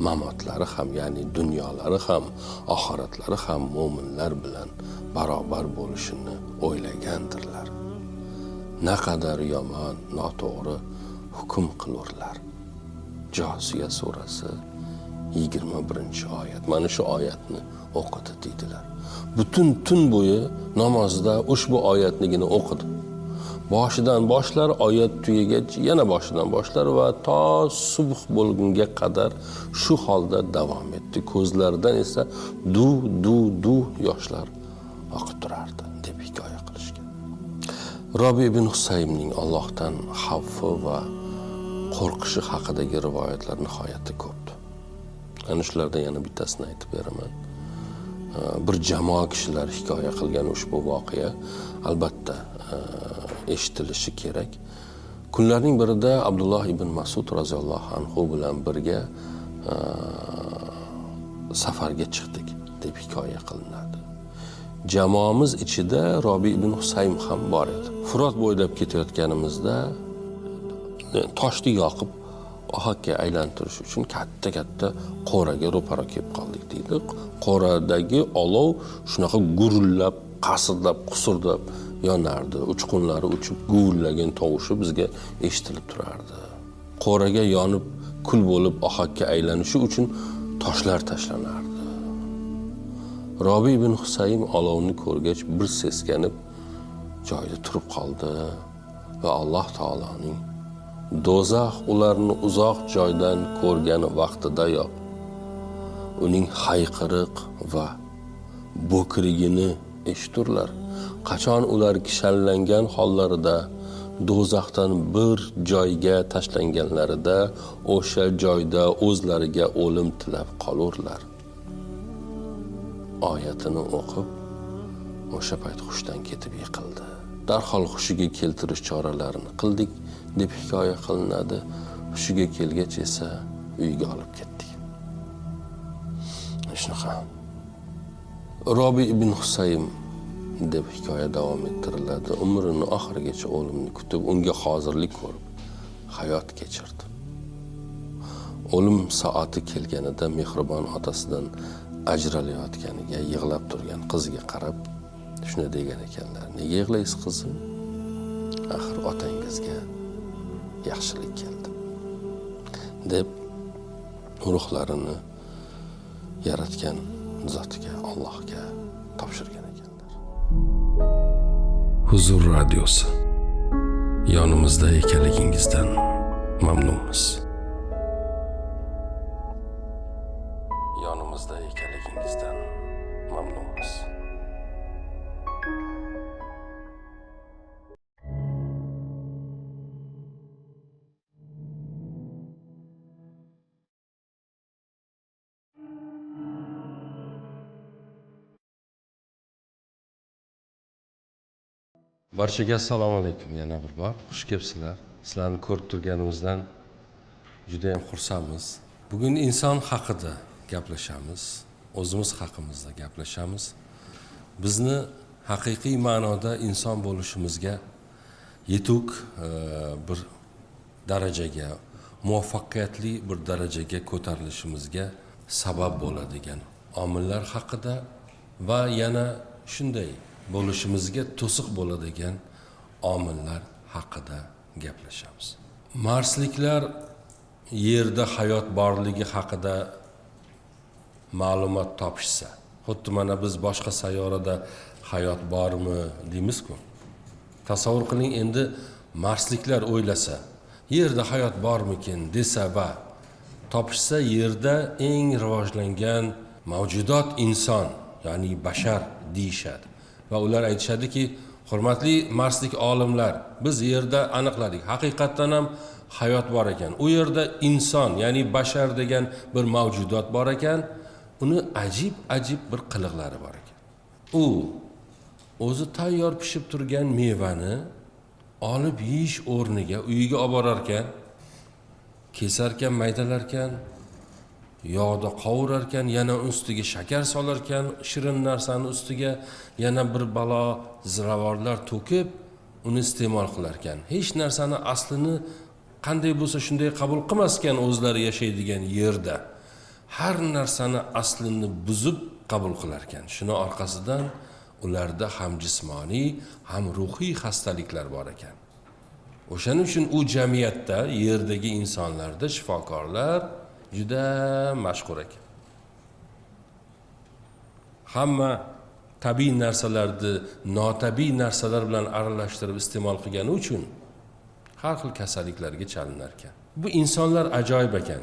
S1: mamotlari ham, ya'ni dunyolari ham, oxiratlari ham mo'minlar bilan barobar bo'lishini o'ylagandirlar. Naqadar yomon, noto'g'ri hukm qilurlar. Josiya surasi 21-oyat. Mana shu oyatni o'qidi deydilar. Butun tun bo'yi namozda ushbu oyatnigina o'qidi. Boshidan boshlar, oyat tugagach yana boshidan boshlar va to subh bo'lgunga qadar shu holda davom etdi. Ko'zlaridan esa du yoshlar oqib turardi deb hikoya qilishgan. Robi ibn Husaymning Allohdan xavfi va qo'rqishi haqidagi rivoyatlar nihoyatda ko'pdir. Ana shulardan yana bittasini aytib beraman. Bir jamoa kishilar hikoya qilgan ushbu voqea albatta eshitilishi kerak. Kunlarning birida Abdulloh ibn Mas'ud roziyallohu anhu bilan birga safarga chiqdik deb hikoya qilinadi. Jamoamiz ichida Robi ibn Husaym ham bor edi. Furot bo'ylab ketayotganimizda toshni yoqib ohakka aylantirish uchun katta qo'raga ro'para kelib qoldik deydi. Qo'radagi olov shunaqa gurillab, qasirlab, qusurdab yonardi. Uchqunlari uchib guvillagan tovushi bizga eshitilib turardi. Qo'raga yonib kul bo'lib ohakka aylanishi uchun toshlar tashlanardi. Robi ibn Husaym olovni ko'rgach bir seskanib joyida turib qoldi va Alloh taoloning do'zax ularni uzoq joydan ko'rgani vaqtidayoq uning hayqiriq va bo'krigini eshiturlar. Qachon ular kishanlangan hollarida do'zaxdan bir joyga tashlanganlarida o'sha joyda o'zlariga o'lim tilab qolurlar. Oyatini o'qib o'sha payt hushdan ketib yiqildi. Darhol hushiga keltirish choralarini qildik deb hikoya qilinadi. Hushiga kelgach esa uyga olib ketdik. Shunaqa. Robi ibn Husaym deb hikoya davom ettiriladi. Umrini oxirigacha o'limni kutib, unga hozirlik ko'rib hayot kechirdi. O'lim soati kelganida mehribon otasidan ajralayotganiga yig'lab turgan qiziga qarab shuni degan ekanlar. Nega yig'laysiz qizim? Axir otangizga yaxshilik keldi deb ruhlarini yaratgan zotiga, Allohga topshirgan ekanlar. Huzur radiosi. Yonimizda ekanligingizdan mamnunmiz. Yonimizda ekanligingizdan mamnunmiz. Barchaga assalomu alaykum. Yana bir bor xush kelibsizlar. Sizlarni ko'rib turganimizdan juda ham xursandmiz. Bugun inson haqida gaplashamiz, o'zimiz haqimizda gaplashamiz. Bizni haqiqiy ma'noda inson bo'lishimizga yetuk bir darajaga, muvaffaqiyatli bir darajaga ko'tarilishimizga sabab bo'ladigan omillar haqida va yana shunday bo'lishimizga to'siq bo'ladigan omillar haqida gaplashamiz. Marsliklar yerda hayot borligi haqida ma'lumot topishsa, xuddi mana biz boshqa sayyorada hayot bormi deymiz-ku. Tasavvur qiling, endi marsliklar o'ylasa, yerda hayot bormikin desa va topishsa, yerda eng rivojlangan mavjudot inson, ya'ni bashar deyishadi. Va ular aytishadiki, Hurmatli marslik olimlar, biz yerda aniqladik. Haqiqatdan ham hayot bor ekan. U yerda inson, ya'ni bashar degan bir mavjudot bor ekan. Uni ajib bir qiliqlari bor ekan. U o'zi tayyor pishib turgan mevani olib yeyish o'rniga uyiga olib borar ekan, kesarkan, maydalarkan, yog'da qovurarkan, yana ustiga shakar solarkan, shirin narsani ustiga yana bir balo ziravorlar to'kib, uni iste'mol qilarkan. Hech narsani aslini qanday bo'lsa shunday qabul qilmaskan o'zlari yashaydigan yerda. Har narsani aslini buzib qabul qilarkan. Shuni orqasidan ularda ham jismoniy, ham ruhiy xastaliklar bor ekan. O'shaning uchun u jamiyatda, yerdagi insonlarda shifokorlar juda mashhur ekan. Hamma tabiiy narsalarni notabiiy narsalar bilan aralashtirib iste'mol qilgani uchun har xil kasalliklarga chalinar ekan. Bu insonlar ajoyib ekan.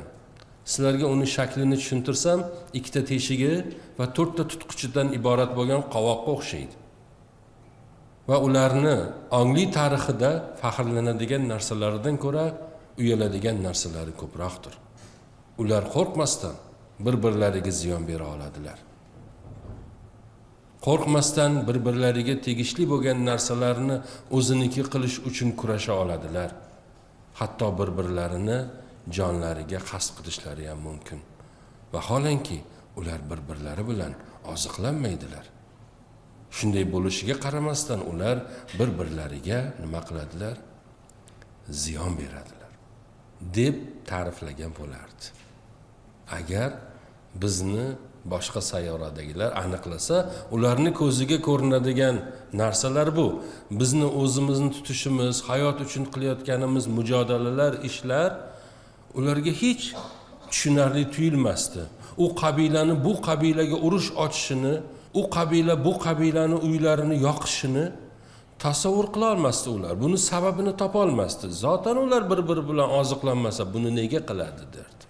S1: Sizlarga uni shaklini tushuntirsam, 2 ta teshigi va 4 ta tutqichidan iborat bo'lgan qovoqqa o'xshaydi. Va ularni ongli tarixida faxrlanadigan narsalaridan ko'ra uyaladigan narsalari ko'proqdir. Ular qo'rqmasdan bir-birlariga ziyon bera oladilar. Qo'rqmasdan bir-birlariga tegishli bo'lgan narsalarni o'ziniki qilish uchun kurasha oladilar. Hatto bir-birlarini jonlariga qasd qilishlari ham mumkin. Vaholanki ular bir-birlari bilan oziqlanmaydilar. Shunday bo'lishiga qaramasdan ular bir-birlariga nima qiladilar? Ziyon beradilar deb ta'riflagan bo'lardi. Agar bizni boshqa sayyoradagilar aniqlasa, ularni ko'ziga ko'rinadigan narsalar bu. Bizni o'zimizni tutishimiz, hayot uchun qilayotganimiz mujodalalar, ishlar ularga hech tushunarli tuyulmasdi. U qabilani bu qabilaga urush ochishini, u qabila bu qabilani uylarini yoqishini tasavvur qila olmasdi ular. Buni sababini topa olmasdi. Zotan ular bir-biri bilan oziqlanmasa buni nega qiladi derdi.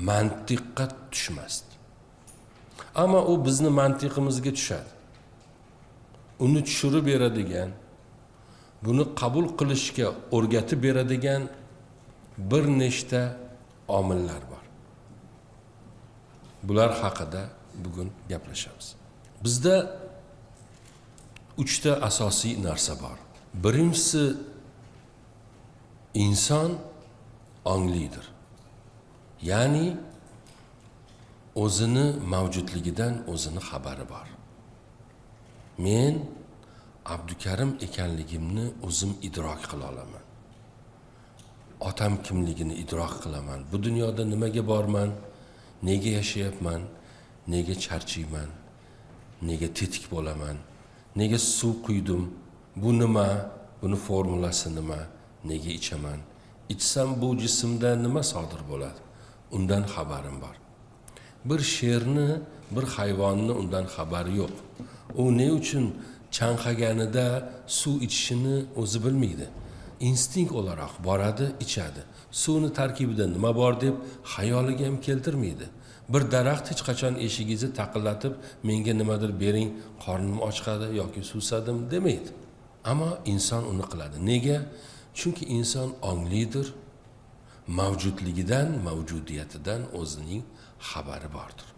S1: Mantiqqa tushmasdi. Ammo u bizni mantiqimizga tushadi. Uni tushirib beradigan, buni qabul qilishga o'rgatib beradigan bir nechta omillar bor. Bular haqida bugun gaplashamiz. Bizda 3 ta asosiy narsa bor. Birinchisi, inson onglidir. Ya'ni o'zini mavjudligidan o'zini xabari bor. Men Abdukarim ekanligimni o'zim idrok qila olaman. Otam kimligini idrok qilaman. Bu dunyoda nimaga borman? Nega yashayapman? Nega charchayman? Nega tetik bo'laman? Nega suv quydim? Bu nima? Buni formulasi nima? Nega ichaman? Ichsam bu jismda nima sodir bo'ladi? Undan xabarim bor. Bir sherni, bir hayvonni undan xabari yo'q. U ne uchun chanqaganida suv ichishini o'zi bilmaydi. Instinkt olarak boradi, ichadi. Suvni tarkibida nima bor deb xayoliga ham keltirmaydi. Bir daraxt hech qachon eshigingizni taqillatib, menga nimadir bering, qornim ochqadi yoki suvsadim demaydi. Ammo inson uni qiladi. Nega? Chunki inson onglidir. Mavjudligidan, mavjudiyatidan o'zining xabari bordir.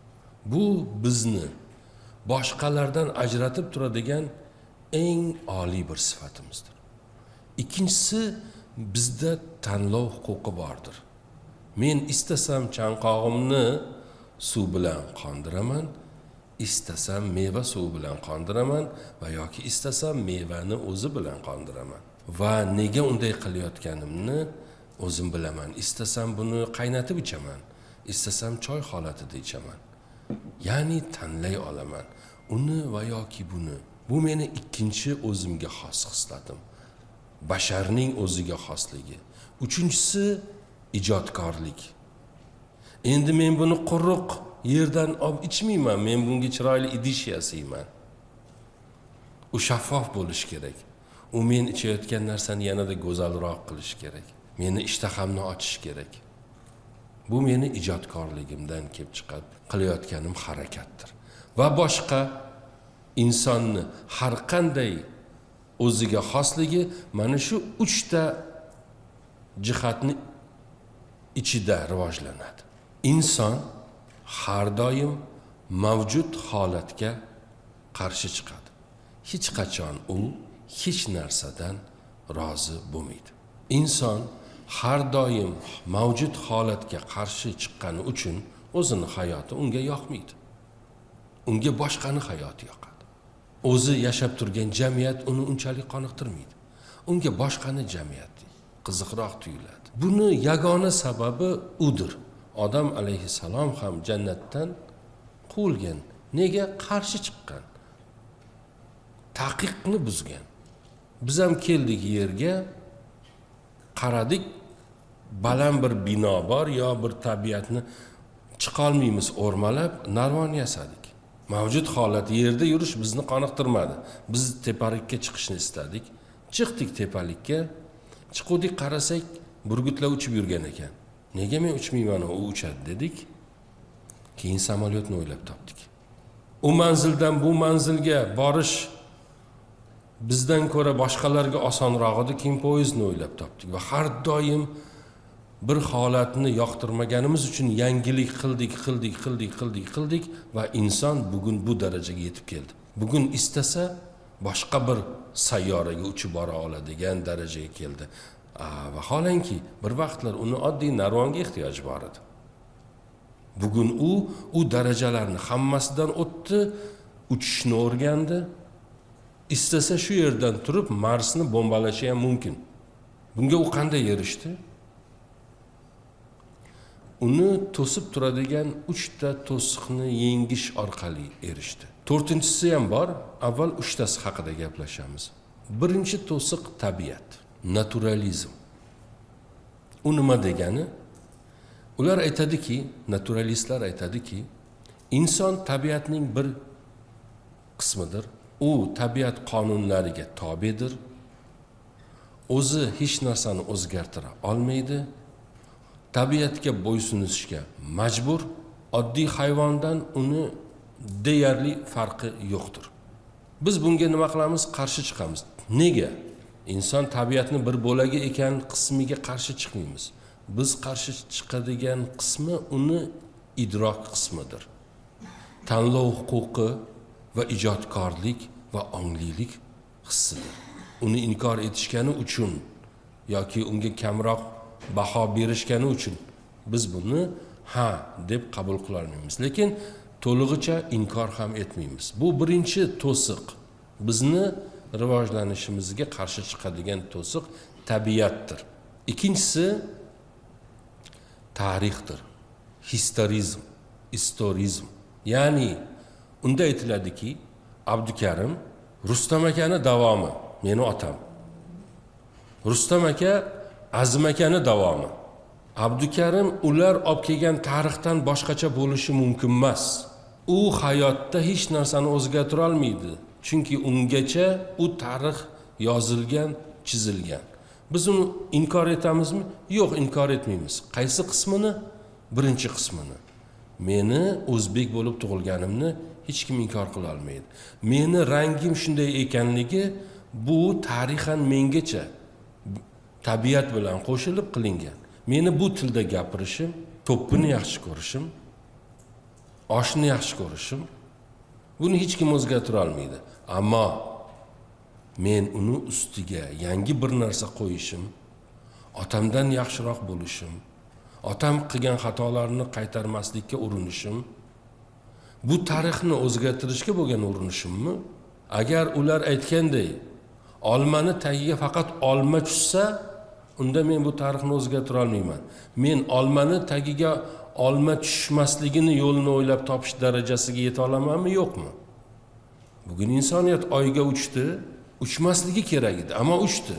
S1: Bu bizni boshqalardan ajratib turadigan eng oliy bir sifatimizdir. Ikkinchisi, bizda tanlov huquqi bordir. Men istasam chanqog'imni suv bilan qondiraman, istasam meva suv bilan qondiraman va yoki istasam mevani o'zi bilan qondiraman. Va nega unday qilayotganimni o'zim bilaman. Istasam buni qaynatib ichaman, istasam choy holatida ichaman. Ya'ni tanlay olaman uni va yoki buni. Bu meni ikkinchi o'zimga xos hislatim. Basharning o'ziga xosligi. Uchinchisi ijodkorlik. Endi men buni quruq yerdan olib ichmayman. Men bunga chiroyli idish yasayman. U shaffof bo'lish kerak. U men ichayotgan narsani yanada go'zalroq qilish kerak. Meni ishtahamni ochish kerak. Bu meni ijodkorligimdan kelib chiqib qilayotganim harakatdir. Va boshqa insonni har qanday o'ziga xosligi mana shu 3 ta jihatni ichida rivojlanadi. Inson har doim mavjud holatga qarshi chiqadi. Hech qachon u hech narsadan rozi bo'lmaydi. Inson har doim mavjud holatga qarshi chiqqani uchun o'zini hayoti unga yoqmaydi. Unga boshqani hayoti yoqadi. O'zi yashab turgan jamiyat uni unchalik qoniqtirmaydi. Unga boshqani jamiyat qiziqroq tuyuladi. Buni yagona sababi udir. Odam alayhissalom ham jannatdan quvilgan. Nega? Qarshi chiqqan. Taqiqni buzgan. Biz ham keldik yerga, qaradik, baland bir bino bor yo bir tabiatni chiqolmaymiz o'rmalab, narvon yasadik. Mavjud holat yerda yurish bizni qoniqtirmadi. Biz tepalikka chiqishni istadik. Chiqdik tepalikka. Chiqdik, qarasak, burgutlar uchib yurgan ekan. Nega men uchmayman, u uchadi dedik. Keyin samolyotni o'ylab topdik. U manzildan bu manzilga borish bizdan ko'ra boshqalarga osonroq edi. Keyin poyezdni o'ylab topdik va har doim bir holatni yoqtirmaganimiz uchun yangilik qildik va inson bugun bu darajaga yetib keldi. Bugun istasa boshqa bir sayyoraga uchib bora oladigan darajaga keldi. Vaholanki bir vaqtlar uni oddiy narvonga ehtiyoji bor edi. Bugun u darajalarni hammasidan o'tdi, uchishni o'rgandi. İstese şu yerdan turib Marsni bombalashi ham mumkin. Bunga u qanday erishdi? Uni to'sib turadigan 3 ta to'siqni yengish orqali erishdi. 4-inchisi ham bor. Avval 3 tasi haqida gaplashamiz. Birinchi to'siq tabiat, naturalizm. U nima degani? Ular aytadiki, naturalistlar aytadiki, inson tabiatning bir qismidir. U tabiat qonunlariga tobedir. O'zi hech narsani o'zgartira olmaydi. Tabiatga bo'ysunishga majbur. Oddiy hayvondan uni deyarli farqi yo'qdir. Biz bunga nima qilamiz? Qarshi chiqamiz. Nega? Inson tabiatni bir bo'lagi ekan qismiga qarshi chiqmaymiz. Biz qarshi chiqadigan qismi uni idrok qismidir. Tanlov huquqi va ijodkorlik va onglilik hissidir. Uni inkor etishgani uchun yoki unga kamroq baho berishgani uchun biz buni ha deb qabul qila olmaymiz, lekin to'lig'icha inkor ham etmaymiz. Bu birinchi to'siq. Bizni rivojlanishimizga qarshi chiqadigan to'siq tabiatdir. Ikkinchisi tarixdir. Historizm. Ya'ni unda aytiladiki, Abdukarim Rustam akani davomi, meni otam. Rustam aka Azim akani davomi. Abdukarim ular olib kelgan tarixdan boshqacha bo'lishi mumkin emas. U hayotda hech narsani o'zgartira olmaydi. Chunki ungacha u tarix yozilgan, chizilgan. Biz uni inkor etamizmi? Yo'q, inkor etmaymiz. Qaysi qismini? Birinchi qismini. Meni o'zbek bo'lib tug'ilganimni hech kim inkor qila olmaydi. Meni rangim shunday ekanligi bu tarixan mengacha tabiat bilan qo'shilib qilingan. Meni bu tilda gapirishim, to'ppini yaxshi ko'rishim, oshni yaxshi ko'rishim, buni hech kim o'zgartira olmaydi. Ammo men uni ustiga yangi bir narsa qo'yishim, otamdan yaxshiroq bo'lishim, otam qilgan xatolarni qaytarmaslikka urinishim, bu tarixni o'zgartirishga bo'lgan urinishimmi? Agar ular aytganday, olmani tagiga faqat olma tushsa, unda men bu tarixni o'zgartira olmayman. Men olmani tagiga olma tushmasligini yo'lini o'ylab topish darajasiga yeta olamanmi, yo'qmi? Bugun insoniyat oyga uchdi, uchmasligi kerak edi, ammo uchdi.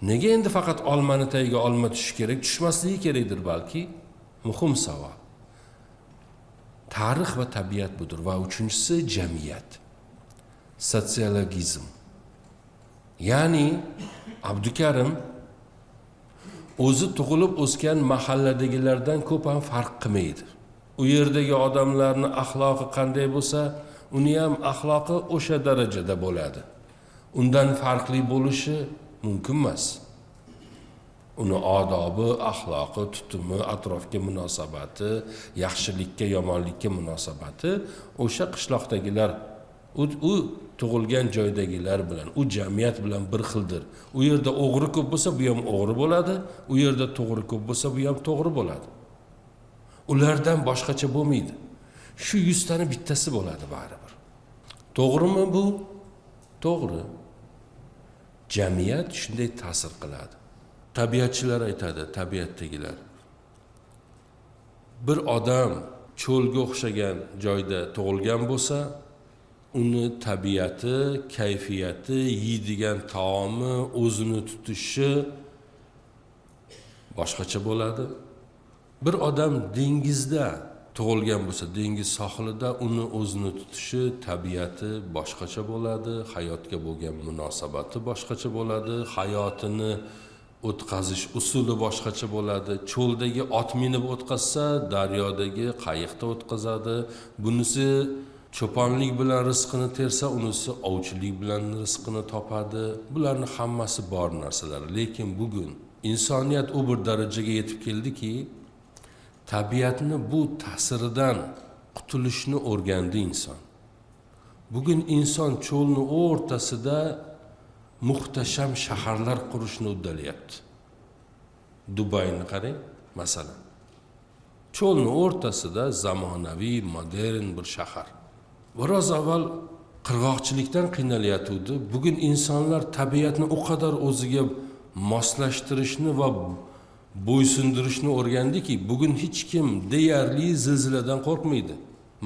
S1: Nega endi faqat olmani tagiga olma tushishi kerak, tushmasligi kerakdir balki? Muhim savol. Tarix va tabiat budur. Va uchinchisi jamiyat. Sotsiologizm. Ya'ni Abdukarim o'zi tug'ilib o'sgan mahalladagilardan ko'p ham farq qilmaydi. U yerdagi odamlarning axloqi qanday bo'lsa, uni ham axloqi o'sha darajada bo'ladi. undan farqli bo'lishi mumkin emas. Uni odobi, axloqi, tutumi, atrofga munosabati, yaxshilikka, yomonlikka munosabati o'sha qishloqdagilar, u tug'ilgan joydagilar bilan, u jamiyat bilan bir xildir. U yerda o'g'ri ko'p bo'lsa, bu ham o'g'ri bo'ladi, u yerda to'g'ri ko'p bo'lsa, bu ham to'g'ri bo'ladi. Ulardan boshqacha bo'lmaydi. Shu 100 tani bittasi bo'ladi baribir. To'g'rimi bu? To'g'ri. Jamiyat shunday ta'sir qiladi. Tabiatchilar aytadi, tabiatdagilar. Bir odam cho'lga o'xshagan joyda tug'ilgan bo'lsa, uni tabiati, kayfiyati, yeydigan taomi, o'zini tutishi boshqacha bo'ladi. Bir odam dengizda tug'ilgan bo'lsa, dengiz sohilida uni o'zini tutishi, tabiati boshqacha bo'ladi, hayotga bo'lgan munosabati boshqacha bo'ladi, hayotini o'tkazish usuli boshqacha bo'ladi. Cho'ldagi ot minib o'tkazsa, daryodagi qayiqda o'tkazadi. Bunisi cho'ponlik bilan rizqini tersa, unisi ovchilik bilan rizqini topadi. Bularning hammasi bor narsalar. Lekin bugun insoniyat u bir darajaga yetib keldiki, tabiatni bu ta'siridan qutulishni o'rgandi inson. Bugun inson cho'lni o'rtasida muhtasham shaharlar qurishni uddalayapti. Dubayni qarang, masalan. Cho'lni o'rtasida zamonaviy, modern bir shahar. Biroz avval qirg'oqchilikdan qiynalayotgandi. Bugun insonlar tabiatni o qadar o'ziga moslashtirishni va bo'ysundirishni o'rgandiki, bugun hech kim deyarli zilziladan qo'rqmaydi.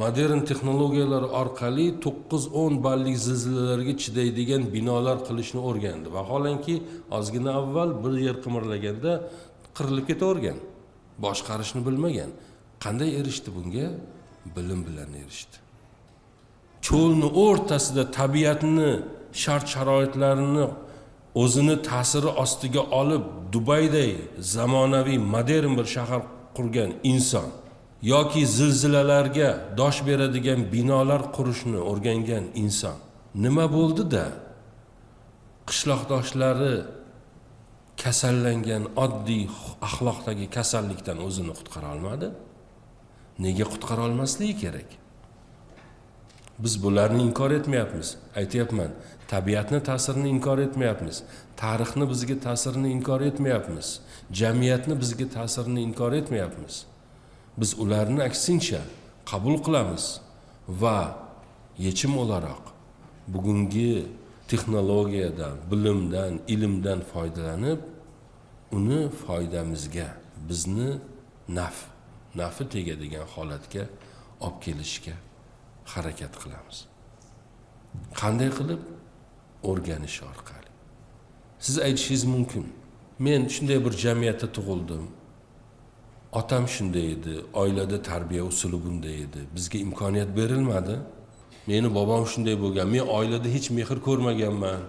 S1: Modern texnologiyalar orqali 9-10 ballik zilzilalarga chidaydigan binolar qilishni o'rgandi. Vaholanki, ozgina avval bir yer qimirlaganda qirilib ketavergan. Boshqarishni bilmagan. Qanday erishdi bunga? Bilim bilan erishdi. Cho'lni o'rtasida tabiatni, shart-sharoitlarini o'zini ta'siri ostiga olib, Dubayday zamonaviy modern bir shahar qurgan inson yoki zilzilalarga dosh beradigan binolar qurishni o'rgangan inson nima bo'ldi-da qishloqdoshlari kasallangan oddiy axloqdagi kasallikdan o'zini qutqara olmadi? Nega qutqara olmasligi kerak? Biz bularni inkor etmayapmiz. Aytayapman, tabiatni ta'sirini inkor etmayapmiz. Tarixni bizga ta'sirini inkor etmayapmiz. Jamiyatni bizga ta'sirini inkor etmayapmiz. Biz ularni aksincha qabul qilamiz va yechim o'laroq bugungi texnologiyadan, bilimdan, ilmdan foydalanib, uni foydamizga, bizni nafi tegadigan holatga olib kelishga harakat qilamiz. Qanday qilib? O'rganish orqali. Siz aytishingiz mumkin. Men shunday bir jamiyatda tug'ildim. Otam shunday edi, oilada tarbiya usuli bunday edi. Bizga imkoniyat berilmadi. Meni bobom shunday bo'lgan. Men oilada hech mehr ko'rmaganman.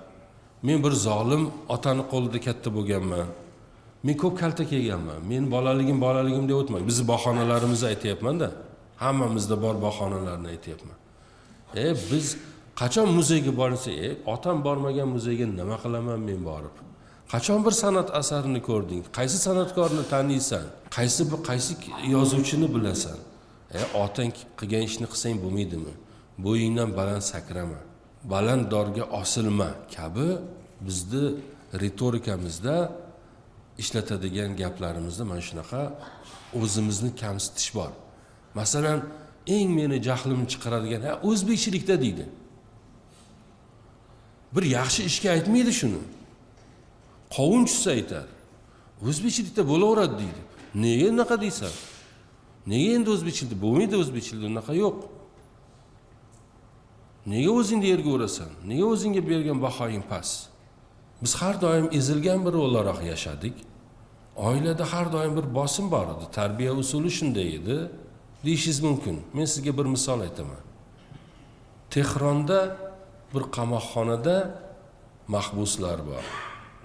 S1: Men bir zolim otani qo'lida katta bo'lganman. Men ko'p kaltak yeganman. Men bolaligim deb o'tmang. Biz bahonalarimizni aytayapman-da. Hammamizda bor bahonalarni aytayapman. Biz qachon muzeyga borsa, otam bormagan muzeyga nima qilaman men borib? Qachon bir san'at asarini ko'rding? Qaysi san'atkorni taniysan? Qaysi yozuvchini bilasan? Otang qilgan ishni qilsang bo'lmaydimi? Bo'yingdan baland sakrama. Baland dorga osilma kabi bizni ritorikamizda ishlatadigan gaplarimizda mana shunaqa o'zimizni kamsitish bor. Masalan, eng meni jahlimni chiqaradigan o'zbekchilikda deydi. Bir yaxshi ishga aytmaydi shuni. Qovun tushsa aytar. O'zbekchilikda bo'laveradi deydi. Nega unaqa deysan? Nega endi o'zbekchilikda bo'lmaydi, o'zbekchilikda unaqa yo'q. Nega o'zingni yerga urasan? Nega o'zingga bergan bahoying past? Biz har doim ezilgan bir o'laroq yashadik. Oilada har doim bir bosim bor edi. Tarbiya usuli shunday edi. Deyishingiz mumkin. Men sizga bir misol aytaman. Tehronda bir qamoqxonada mahbuslar bor.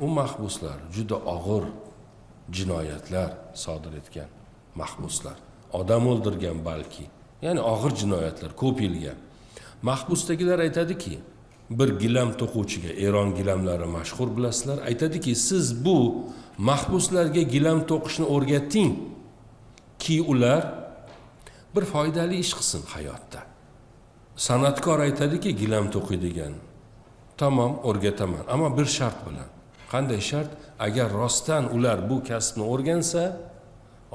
S1: U mahbuslar juda og'ir jinoyatlar sodir etgan mahbuslar. Odam o'ldirgan balki. Ya'ni og'ir jinoyatlar ko'p yilga. Mahbusdagilar aytadiki, bir gilam to'quvchiga, Eron gilamlari mashhur bilasizlar, aytadiki, siz bu mahbuslarga gilam to'qishni o'rgating ki ular bir foydali ish qilsin hayotda. San'atkor aytadiki, gilam to'qiydigan. Tamam, o'rgataman, ammo bir shart bilan. Qanday shart? Agar rostdan ular bu kasbni o'rgansa,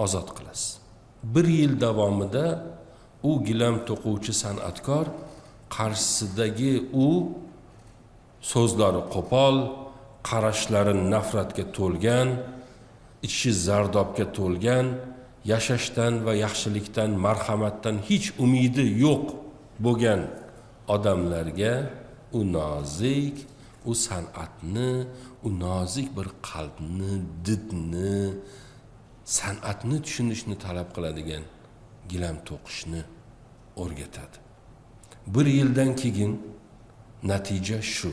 S1: ozod qilasiz. 1 yil davomida u gilam to'quvchi san'atkor qarshisidagi u so'zlari qo'pol, qarashlari nafratga to'lgan, ichi zardobga to'lgan, yashashdan va yaxshilikdan, marhamatdan hech umidi yo'q bo'lgan odamlarga u nozik, u san'atni, u nozik bir qalbni, didni, san'atni tushunishni talab qiladigan gilam to'qishni o'rgatadi. 1 yildan keyin natija shu.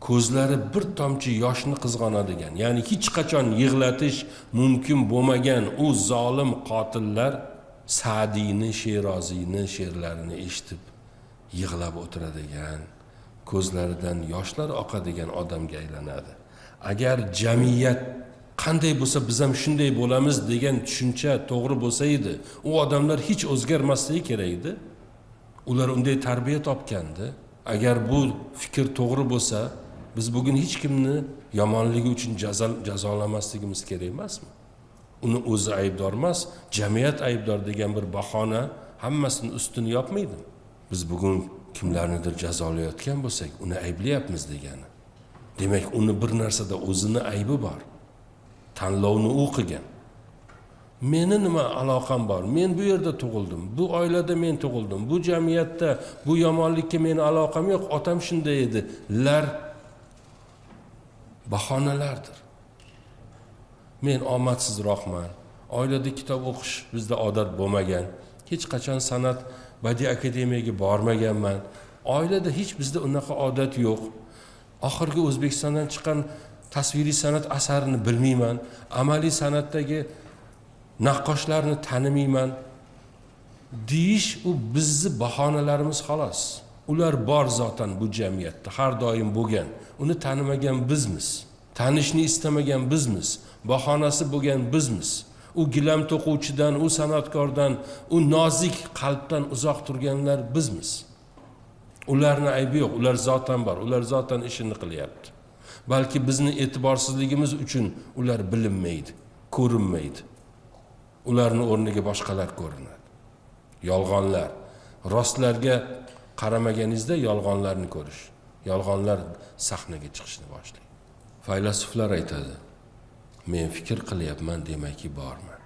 S1: Ko'zlari bir tomchi yoshni qizg'onadigan, ya'ni hech qachon yig'latish mumkin bo'lmagan u zolim qotillar Sa'diyni, Sheroziyni she'rlarini eshitib yig'lab o'tiradigan, ko'zlaridan yoshlar oqadigan odamga aylanadi. Agar jamiyat qanday bo'lsa biz ham shunday bo'lamiz degan tushuncha to'g'ri bo'lsa edi, u odamlar hech o'zgarmasligi kerak edi. Ular unday tarbiya topgandi. Agar bu fikr to'g'ri bo'lsa, biz bugun hech kimni yomonligi uchun jazolamasligimiz kerak emasmi? Uni o'zi aybdor emas, jamiyat aybdor degan bir bahona hammasini ustini yopmaydi. Biz bugun kimlarnidir jazolayotgan bo'lsak, uni ayblayapmiz degani. Demak, uni bir narsada o'zini aybi bor. Tanlovni u qilgan. Meni nima aloqam bor? Men bu yerda tug'ildim. Bu oilada men tug'ildim. Bu jamiyatda bu yomonlikka meni aloqam yo'q. Otam shunday edi. Lar bahonalardir. Men omadsizroqman. Oilada kitob o'qish bizda odat bo'lmagan. Hech qachon san'at badiiy akademiyaga bormaganman. Oilada hech bizda unaqa odat yo'q. Oxirgi O'zbekistondan chiqqan tasviriy san'at asarini bilmayman. Amaliy san'atdagi naqqoshlarni tanimayman. Deyish u bizni bahonalarimiz xolos. Ular bor zotan bu jamiyatda, har doim bo'lgan. Uni tanimagan bizmiz. Tanishni istamagan bizmiz. Bahonasi bo'lgan bizmiz. U gilam to'quvchidan, u san'atkordan, u nozik qalbdan uzoq turganlar bizmiz. Ularning aybi yo'q, ular zotan bor, ular zotan ishini qilyapti. Balki bizni e'tiborsizligimiz uchun ular bilinmaydi, ko'rinmaydi. Ularning o'rniga boshqalar ko'rinadi. Yolg'onlar, rostlarga qaramaganingizda yolg'onlarni ko'rish. Yolg'onlar sahnaga chiqishni boshlaydi. Faylasuflar aytadi: men fikr qilyapman, demakki borman.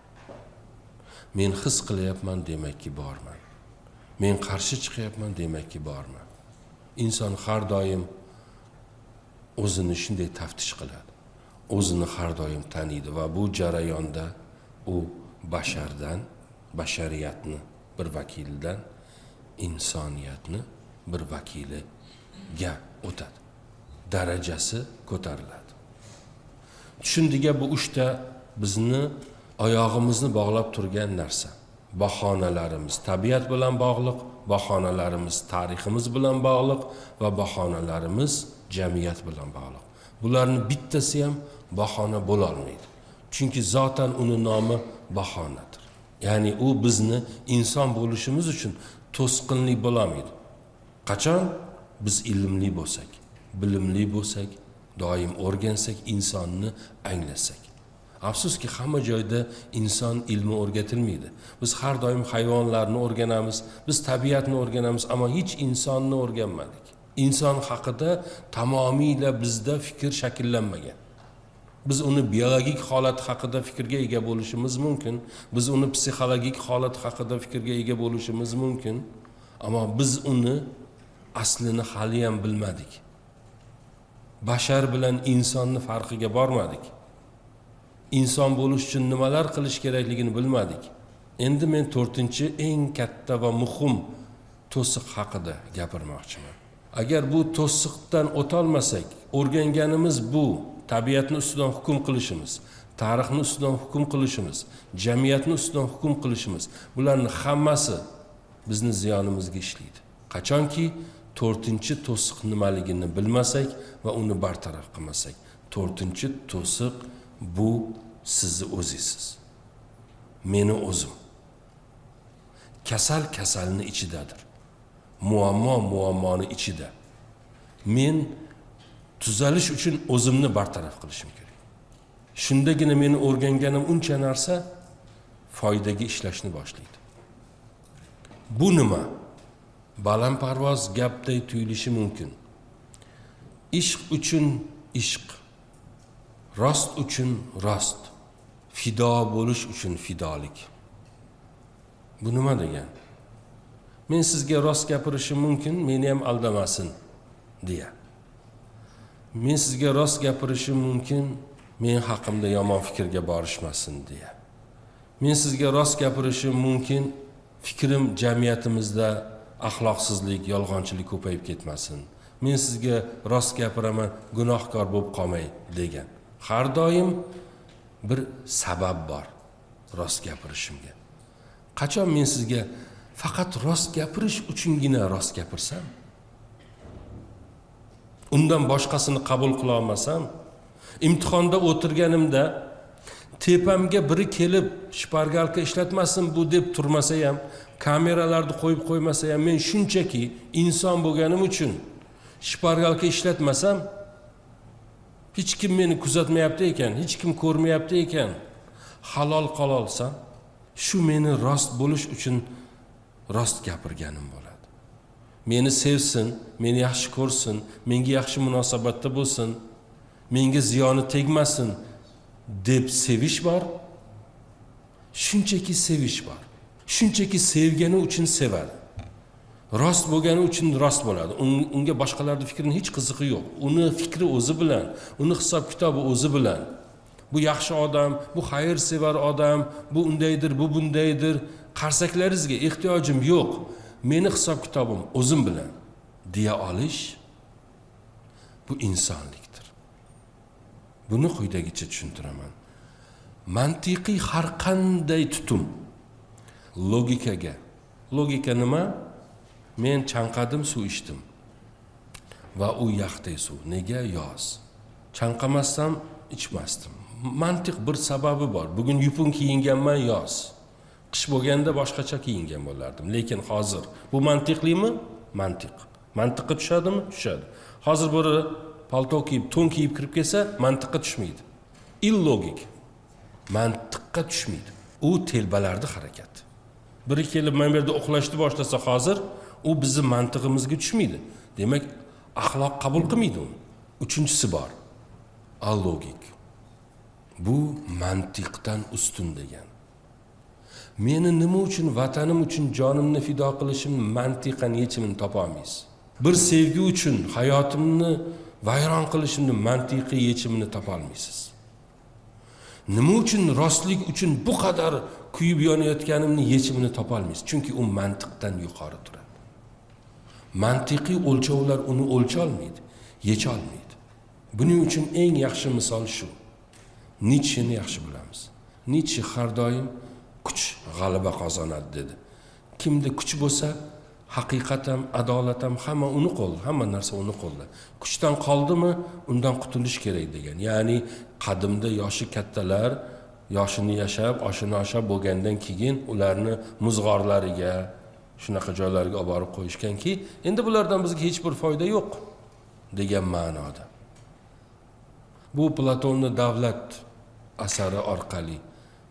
S1: Men his qilyapman, demakki borman. Men qarshi chiqyapman, demakki borman. Inson har doim o'zini shunday taftish qiladi. O'zini har doim taniydi va bu jarayonda u bashardan, bashariyatni bir vakilidan insoniyatni bir vakiliga o'tadi. Darajasi ko'tariladi. Tushundiga bu 3 ta bizni oyog'imizni bog'lab turgan narsa. Bahonalarimiz tabiat bilan bog'liq, bahonalarimiz tariximiz bilan bog'liq va bahonalarimiz jamiyat bilan bog'liq. Bularning bittasi ham bahona bo'la olmaydi. Chunki zotan uni nomi bahonadir. Ya'ni u bizni inson bo'lishimiz uchun to'sqinlik bo'la olmaydi. Qachon biz ilmli bo'lsak, bilimli bo'lsak, doim o'rgansak, insonni anglasak. Afsuski hamma joyda inson ilmi o'rgatilmaydi. Biz har doim hayvonlarni o'rganamiz, biz tabiatni o'rganamiz, ammo hech insonni o'rganmadik. Inson haqida tamomiyla bizda fikr shakllanmagan. Biz uni biologik holat haqida fikrga ega bo'lishimiz mumkin, biz uni psixologik holat haqida fikrga ega bo'lishimiz mumkin, ammo biz uni aslini hali ham bilmadik. Bashar bilan insonni farqiga bormadik. Inson bo'lish uchun nimalar qilish kerakligini bilmadik. Endi men 4-chi eng katta va muhim to'siq haqida gapirmoqchiman. Agar bu to'siqdan o'ta olmasak, o'rganganimiz bu tabiatni ustidan hukm qilishimiz, tarixni ustidan hukm qilishimiz, jamiyatni ustidan hukm qilishimiz, bularning hammasi bizni ziyonimizga ishlaydi. Qachonki to'rtinchi to'siq nimaligini bilmasak va uni bartaraf qilmasak, to'rtinchi to'siq bu sizni o'zingiz. Meni o'zim. Kasal kasalni ichidadir. Muammo muammoni ichida. Men tuzalish uchun o'zimni bartaraf qilishim kerak. Shundagina meni o'rganganim uncha narsa foydaga ishlashni boshlaydi. Bu nima? Balandparvoz gapday tuyulishi mumkin. Ishq uchun ishq, rost uchun rost, fido bo'lish uchun fidolik. Bu nima degan? Men sizga rost gapirishim mumkin, meni ham aldamasin deya. Men sizga rost gapirishim mumkin, men haqimda yomon fikrga borishmasin deya. Men sizga rost gapirishim mumkin, fikrim jamiyatimizda axloqsizlik, yolg'onchilik ko'payib ketmasin. Men sizga rost gapiraman, gunohkor bo'lib qolmay degan. Har doim bir sabab bor rost gapirishimga. Qachon men sizga faqat rost gapirish uchungina rost gapirsam, undan boshqasini qabul qila olmasam, imtihonda o'tirganimda tepamga biri kelib shpargalka ishlatmasin bu deb turmasa ham, kameralarni qo'yib qo'ymasa ham, men shunchaki inson bo'lganim uchun shpargalka ishlatmasam, hech kim meni kuzatmayapti ekan, hech kim ko'rmayapti ekan, halol qololsam, shu meni rost bo'lish uchun rost gapirganim bo'ladi. Meni sevsin, meni yaxshi ko'rsin, menga yaxshi munosabatda bo'lsin, menga ziyoni tegmasin deb sevish bor. Shunchaki sevish bor. Shunchaki sevgani uchun sevadi. Rost bo'lgani uchun rost bo'ladi. Unga boshqalarning fikrining hech qiziqi yo'q. Uni fikri o'zi bilan, uni hisob kitobi o'zi bilan. Bu yaxshi odam, bu xayrsevar odam, bu undaydir, bu bundaydir. Qarsaklaringizga ehtiyojim yo'q. Meni hisob kitobim o'zim bilan deya olish bu insonlikdir. Buni quyidagicha tushuntiraman. Mantiqiy har qanday tutum logikaga. Logika nima? Men chanqadim, suv ichdim. Va u yaxday suv. Nega? Yoz. Chanqamasam ichmasdim. Mantiq bir sababi bor. Bugun yupun kiyinganman yoz. Qish bo'lganda boshqacha kiyingan bo'lardim. Lekin hozir bu mantiqlimi? Mantiq. Mantiqqa tushadimi? Tushadi. Hozir biri palto kiyib, to'n kiyib kirib kelsa, mantiqqa tushmaydi. Illogik. Mantiqqa tushmaydi. U telbalarning harakati. Biri kelib men bu yerda uxlashni boshlasa hozir, u bizning mantiqimizga tushmaydi. Demak, axloq qabul qilmaydi uni. Uchinchisi bor. Allogik. Bu mantiqdan ustun degan. Meni nima uchun, vatanim uchun jonimni fido qilishim mantiqan yechimini topa olmaysiz. Bir sevgi uchun hayotimni vayron qilishimni mantiqiy yechimini topa olmaysiz. Nima uchun rostlik uchun bu qadar kuyib yonayotganimni yechimini topa olmaysiz. Chunki u mantiqdan yuqori turadi. Mantiqiy o'lchovlar uni o'lcha olmaydi, yecha olmaydi. Buning uchun eng yaxshi misol shu. Nietzscheni yaxshi bilamiz. Nietzsche har doim kuch g'alaba qozonadi dedi. Kimda kuch bo'lsa, haqiqat ham, adolat ham hamma uni qo'lda, hamma narsa uni qo'lda. Kuchdan qoldimi, undan qutulish kerak degan. Ya'ni qadimda yoshi kattalar yoshini yashab, oshini oshab bo'lgandan keyin ularni muzg'orlariga, shunaqa joylarga olib borib qo'yishganki, endi bulardan bizga hech bir foyda yo'q degan ma'noda. Bu Platonning davlat asari orqali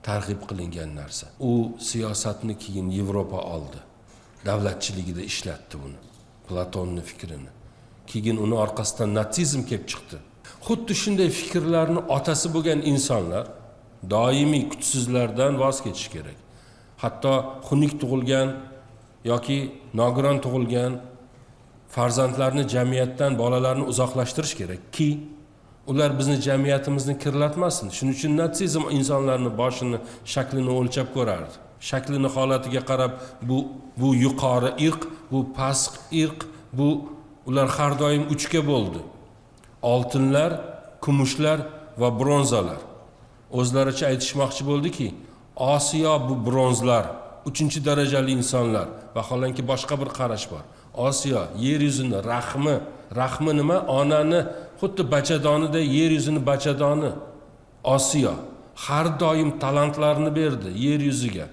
S1: targ'ib qilingan narsa. U siyosatni keyin Yevropa oldi. Davlatchiligida ishlatdi uni. Platonning fikrini. Keyin uni orqasidan natsizm kelib chiqdi. Xuddi shunday fikrlarni otasi bo'lgan insonlar doimiy kuchsizlardan voz kechish kerak. Hatto xunuk tug'ilgan yoki nogiron tug'ilgan farzandlarni jamiyatdan, bolalarni uzoqlashtirish kerak ki ular bizni jamiyatimizni kirlatmasin. Shuning uchun natsizm insonlarni boshini, shaklini o'lchab ko'rardi. Shaklini holatiga qarab bu yuqori irq, bu past irq, bu ular har doim uchga bo'ldi. Oltinlar, kumushlar va bronzalar. O'zlaricha aytishmoqchi bo'ldiki, Osiyo bu bronzlar, 3-darajali insonlar, vaholanki boshqa bir qarash bor. Osiyo yer yuzini rahmi nima? Onani xuddi bachadonida yer yuzini bachadoni. Osiyo har doim talantlarni berdi yer yuziga.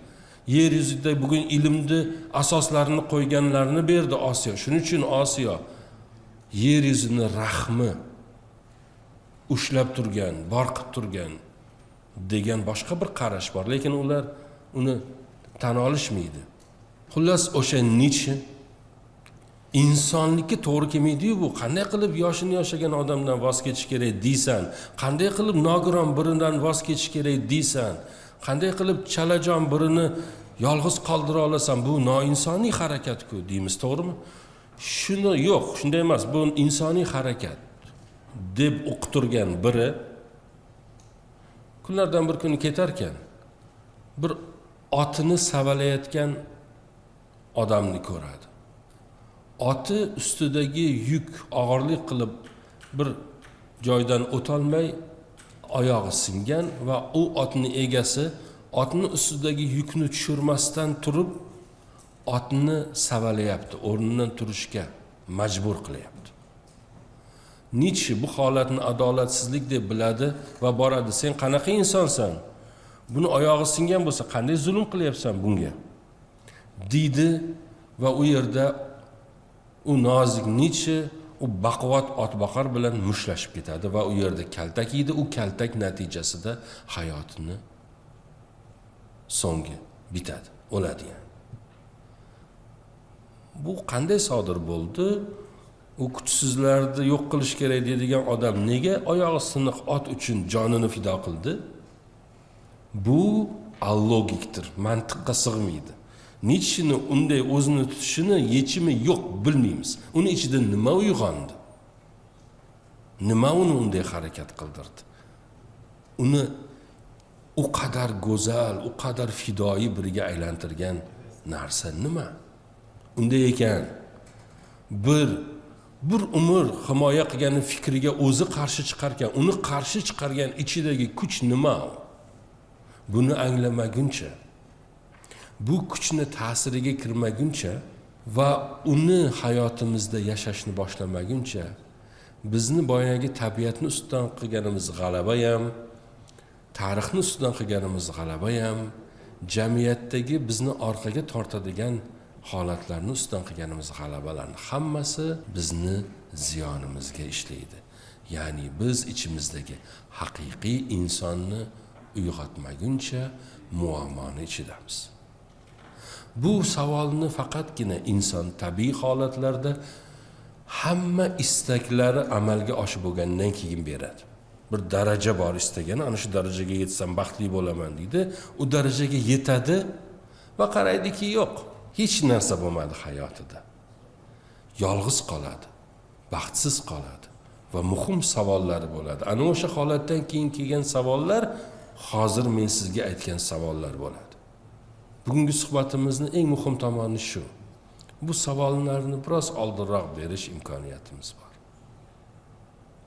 S1: Yer yuzida bugun ilmni asoslarini qo'yganlarni berdi Osiyo. Shuning uchun Osiyo yer yuzini rahmi ushlab turgan, bor qilib turgan degan boshqa bir qarash bor, lekin ular uni tan olishmaydi. Xullas o'sha Nietzsche insonlikka to'g'ri kelmaydi-yu bu. Qanday qilib yoshini yashagan odamdan voz kechish kerak deysan? Qanday qilib nogiron biridan voz kechish kerak deysan? Qanday qilib chalajon birini yolg'iz qoldira olasan? Bu noinsoniy harakat-ku deymiz, to'g'rimi? Shuni yo'q, shunday emas. Bu insoniy harakat deb o'qiturgan biri kunlardan bir kuni ketarkan bir otini savalayotgan odamni ko'radi. Oti ustidagi yuk og'irlik qilib bir joydan o'tolmay oyog'i singan va u otning egasi otni ustidagi yukni tushirmasdan turib otni savalayapti, o'rnidan turishga majbur qilyapti. Nietzsche bu holatni adolatsizlik deb biladi va boradi. Sen qanaqa insonsan? Buni oyog'i singan bo'lsa qanday zulm qilyapsan bunga? deydi va u yerda u nozik Nietzsche u baquvvat otboqar bilan mushlashib ketadi va u yerda kaltak yeydi. U kaltak natijasida hayotini so'ngi bitadi, o'ladi yani. Bu qanday sodir bo'ldi? U kuchsizlarni yo'q qilish kerak deydigan odam nega oyog'i siniq ot uchun jonini fido qildi? Bu allogikdir, mantiqqa sig'maydi. Nietzscheni unday o'zini tutishini yechimi yo'q, bilmaymiz. Uni ichida nima uyg'ondi? Nima uni unday harakat qildirdi? Uni u qadar go'zal, u qadar fidoyi biriga aylantirgan narsa nima? Unday ekan bir umr himoya qilgan fikriga o'zi qarshi chiqarkan, uni qarshi chiqargan ichidagi kuch nima? Buni anglamaguncha, bu kuchni ta'siriga kirmaguncha va uni hayotimizda yashashni boshlamaguncha bizni boyagi tabiatni ustidan qilganimiz g'alaba ham, tarixni ustidan qilganimiz g'alaba ham, jamiyatdagi bizni orqaga tortadigan holatlarni ustidan qilganimiz g'alabalarning hammasi bizni ziyonimizga ishlaydi. Ya'ni biz ichimizdagi haqiqiy insonni uyg'otmaguncha muammoni ichidamiz. Bu savolni faqatgina inson tabiiy holatlarda hamma istaklari amalga oshib bo'lgandan keyin beradi. Bir daraja bor istagani, ana shu darajaga yetsam baxtli bo'laman deydi. U darajaga yetadi va qaraydiki yo'q, hech narsa bo'lmadi hayotida. Yolg'iz qoladi, baxtsiz qoladi va muhim savollari bo'ladi. Ana o'sha holatdan keyin kelgan savollar hozir men sizga aytgan savollar bo'ladi. Bugungi suhbatimizning eng muhim tomoni shu. Bu savollarni biroz oldinroq berish imkoniyatimiz bor.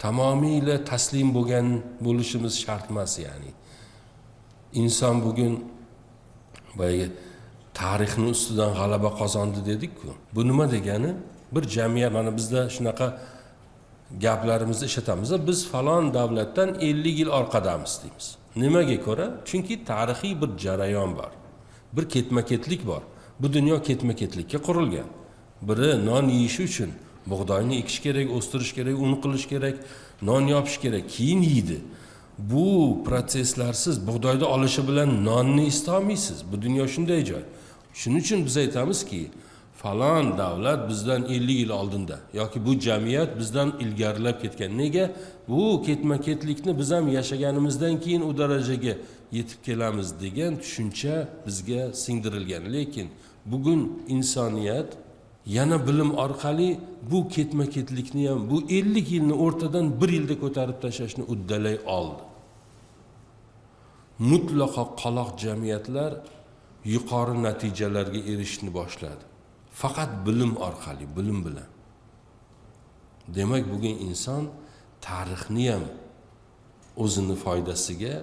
S1: Tamomiyla taslim bo'lishimiz shart emas, ya'ni. Inson bugun boyagi tarixni ustidan g'alaba qozondi dedik-ku. Bu nima degani? Bir jamiyat, mana bizda shunaqa gaplarimizni ishlatamiz. Biz falon davlatdan 50 yil orqadamiz deymiz. Nimaga ko'ra? Chunki tarixiy bir jarayon bor. Bir ketma-ketlik bor. Bu dunyo ketma-ketlikka qurilgan. Biri non yeyish uchun bug'doyni ekish kerak, o'stirish kerak, un qilish kerak, non yopish kerak, keyin yeydi. Bu proseslarsiz bug'doyni olishi bilan nonni istolmaysiz. Bu dunyo shunday joy. Shuning uchun biz aytamizki, falon davlat bizdan 50 yil oldinda yoki bu jamiyat bizdan ilgarilab ketgan. Nega? Bu ketma-ketlikni biz ham yashaganimizdan keyin u darajaga yetib kelamiz degan tushuncha bizga singdirilgan. Lekin bugun insoniyat yana bilim orqali bu ketma-ketlikni ham, bu 50 yilni o'rtadan 1 yilda ko'tarib tashlashni uddalay oldi. Mutlaqo qaloq jamiyatlar yuqori natijalarga erishishni boshladi. Faqat bilim orqali, bilim bilan. Demak, bugun inson tarixni ham o'zini foydasiga,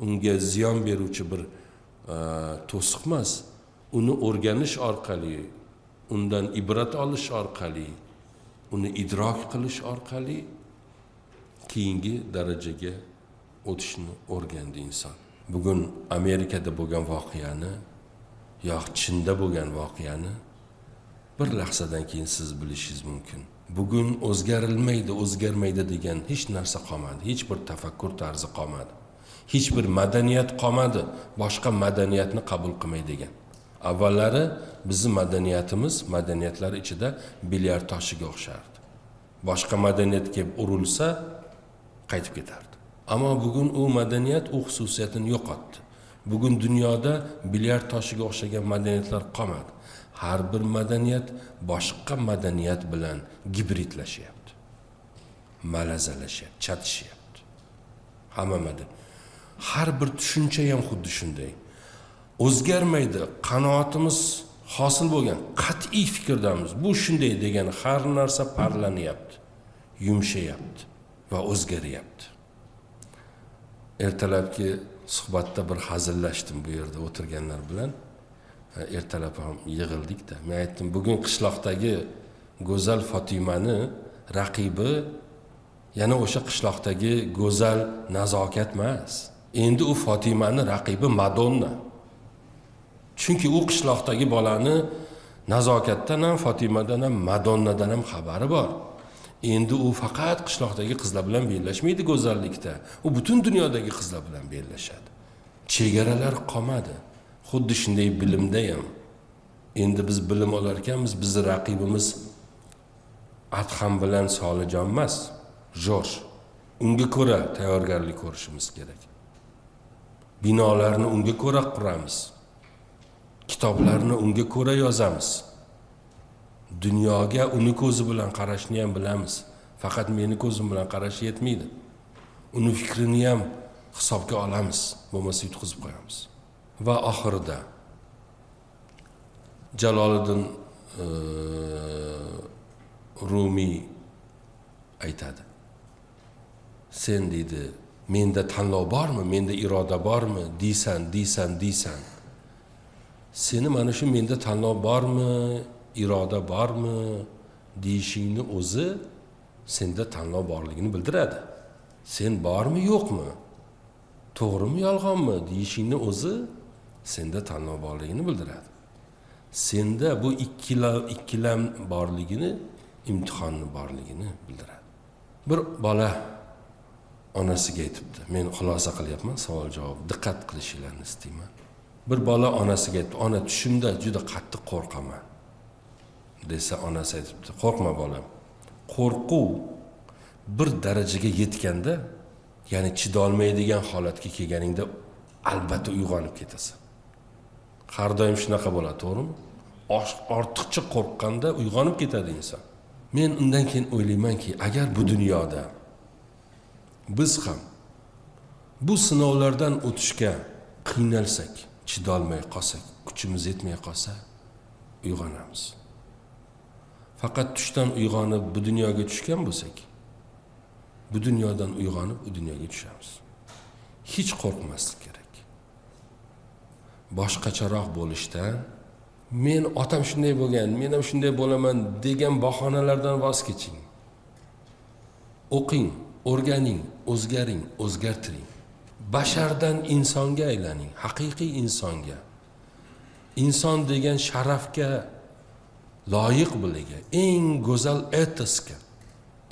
S1: unga ziyon beruvchi bir to'siq emas, uni o'rganish orqali, undan ibrat olish orqali, uni idrok qilish orqali keyingi darajaga o'tishni o'rgandi inson. Bugun Amerikada bo'lgan voqeani yoki Chinda bo'lgan voqeani bir lahzadan keyin siz bilishingiz mumkin. Bugun o'zgarmaydi degan hech narsa qolmadi. Hech bir tafakkur tarzi qolmadi. Hech bir madaniyat qolmadi. Boshqa madaniyatni qabul qilmaydigan. Avvallari bizning madaniyatlar ichida bilyard toshiga o'xshardi. Boshqa madaniyat kelib urilsa qaytib ketardi. Ammo bugun u madaniyat u xususiyatini yo'qotdi. Bugun dunyoda bilyard toshiga o'xshagan madaniyatlar qolmadi. Har bir madaniyat boshqa madaniyat bilan gibridlashyapti. Malazalashyapti, chatishyapti. Hamma madaniyat. Har bir tushuncha ham xuddi shunday. O'zgarmaydi, qanoatimiz hosil bo'lgan, qat'iy fikrdamiz. Bu shunday degan har narsa parlanyapti, yumshayapti va o'zgaryapti. Ertalabki suhbatda bir hazillashdim bu yerda o'tirganlar bilan. Ertalab ham yig'ildik-da. Men aytdim, bugun qishloqdagi go'zal Fatimani raqibi yana o'sha qishloqdagi go'zal nazokat emas. Endi u Fatimani raqibi Madonna. Chunki u qishloqdagi bolani nazokatdan ham, Fatimadan ham, Madonnadan ham xabari bor. Endi u faqat qishloqdagi qizlar bilan bellashmaydi go'zallikda. U butun dunyodagi qizlar bilan bellashadi. Chegaralar qolmadi. Xuddi shunday bilimda ham. Endi biz bilim olar ekanmiz, bizning raqibimiz Adham bilan Solijon emas, Jorj. Unga ko'ra tayyorgarlik ko'rishimiz kerak. Binolarni unga ko'ra quramiz. Kitoblarni unga ko'ra yozamiz. Dunyoga uni ko'zi bilan qarashni ham bilamiz. Faqat meni ko'zim bilan qarash yetmaydi. Uni fikrini ham hisobga olamiz, bo'lmasa yutqizib qo'yamiz. Va oxirida Jaloliddin Rumiy aytadi. Sen deydi, menda tanlov bormi, menda iroda bormi, deysan. Seni mana shu menda tanlov bormi, iroda bormi deyishingni o'zi senda tanlov borligini bildiradi. Sen bormi, yo'qmi, to'g'rimi, yolg'onmi deyishingni o'zi senda tanlov borligini bildiradi. Senda bu ikkilam borligini, imtihonni borligini bildiradi. Bir bola onasiga aytibdi. Men xulosa qilyapman, savol-javob diqqat qilishingizni istayman. Bir bola onasiga aytdi, "Ona, tushimda juda qattiq qo'rqaman." desa, onasi aytibdi, "Qo'rqma bolam. Qo'rquv bir darajaga yetganda, ya'ni chidolmaydigan holatga kelganingda albatta uyg'onib ketasan. Har doim shunaqa bo'ladi, to'g'rimi? Ortiqcha qo'rqqanda uyg'onib ketadi inson. Men undan keyin o'ylaymanki, agar bu dunyoda biz ham bu sinovlardan o'tishga qiynalsak, chidolmay qolsak, kuchimiz yetmay qolsa, uyg'onamiz. Faqat tushdan uyg'onib bu dunyoga tushgan bo'lsak, bu dunyodan uyg'onib u dunyoga tushamiz. Hech qo'rqmaslik kerak. Boshqacharoq bo'lishdan, men otam shunday bo'lgan, men ham shunday bo'laman degan bahonalardan voz keching. O'qing, o'rganing, o'zgaring, o'zgartiring. Bashardan insonga aylaning, haqiqiy insonga. Inson degan sharafga loyiq bo'liga, eng go'zal etisga.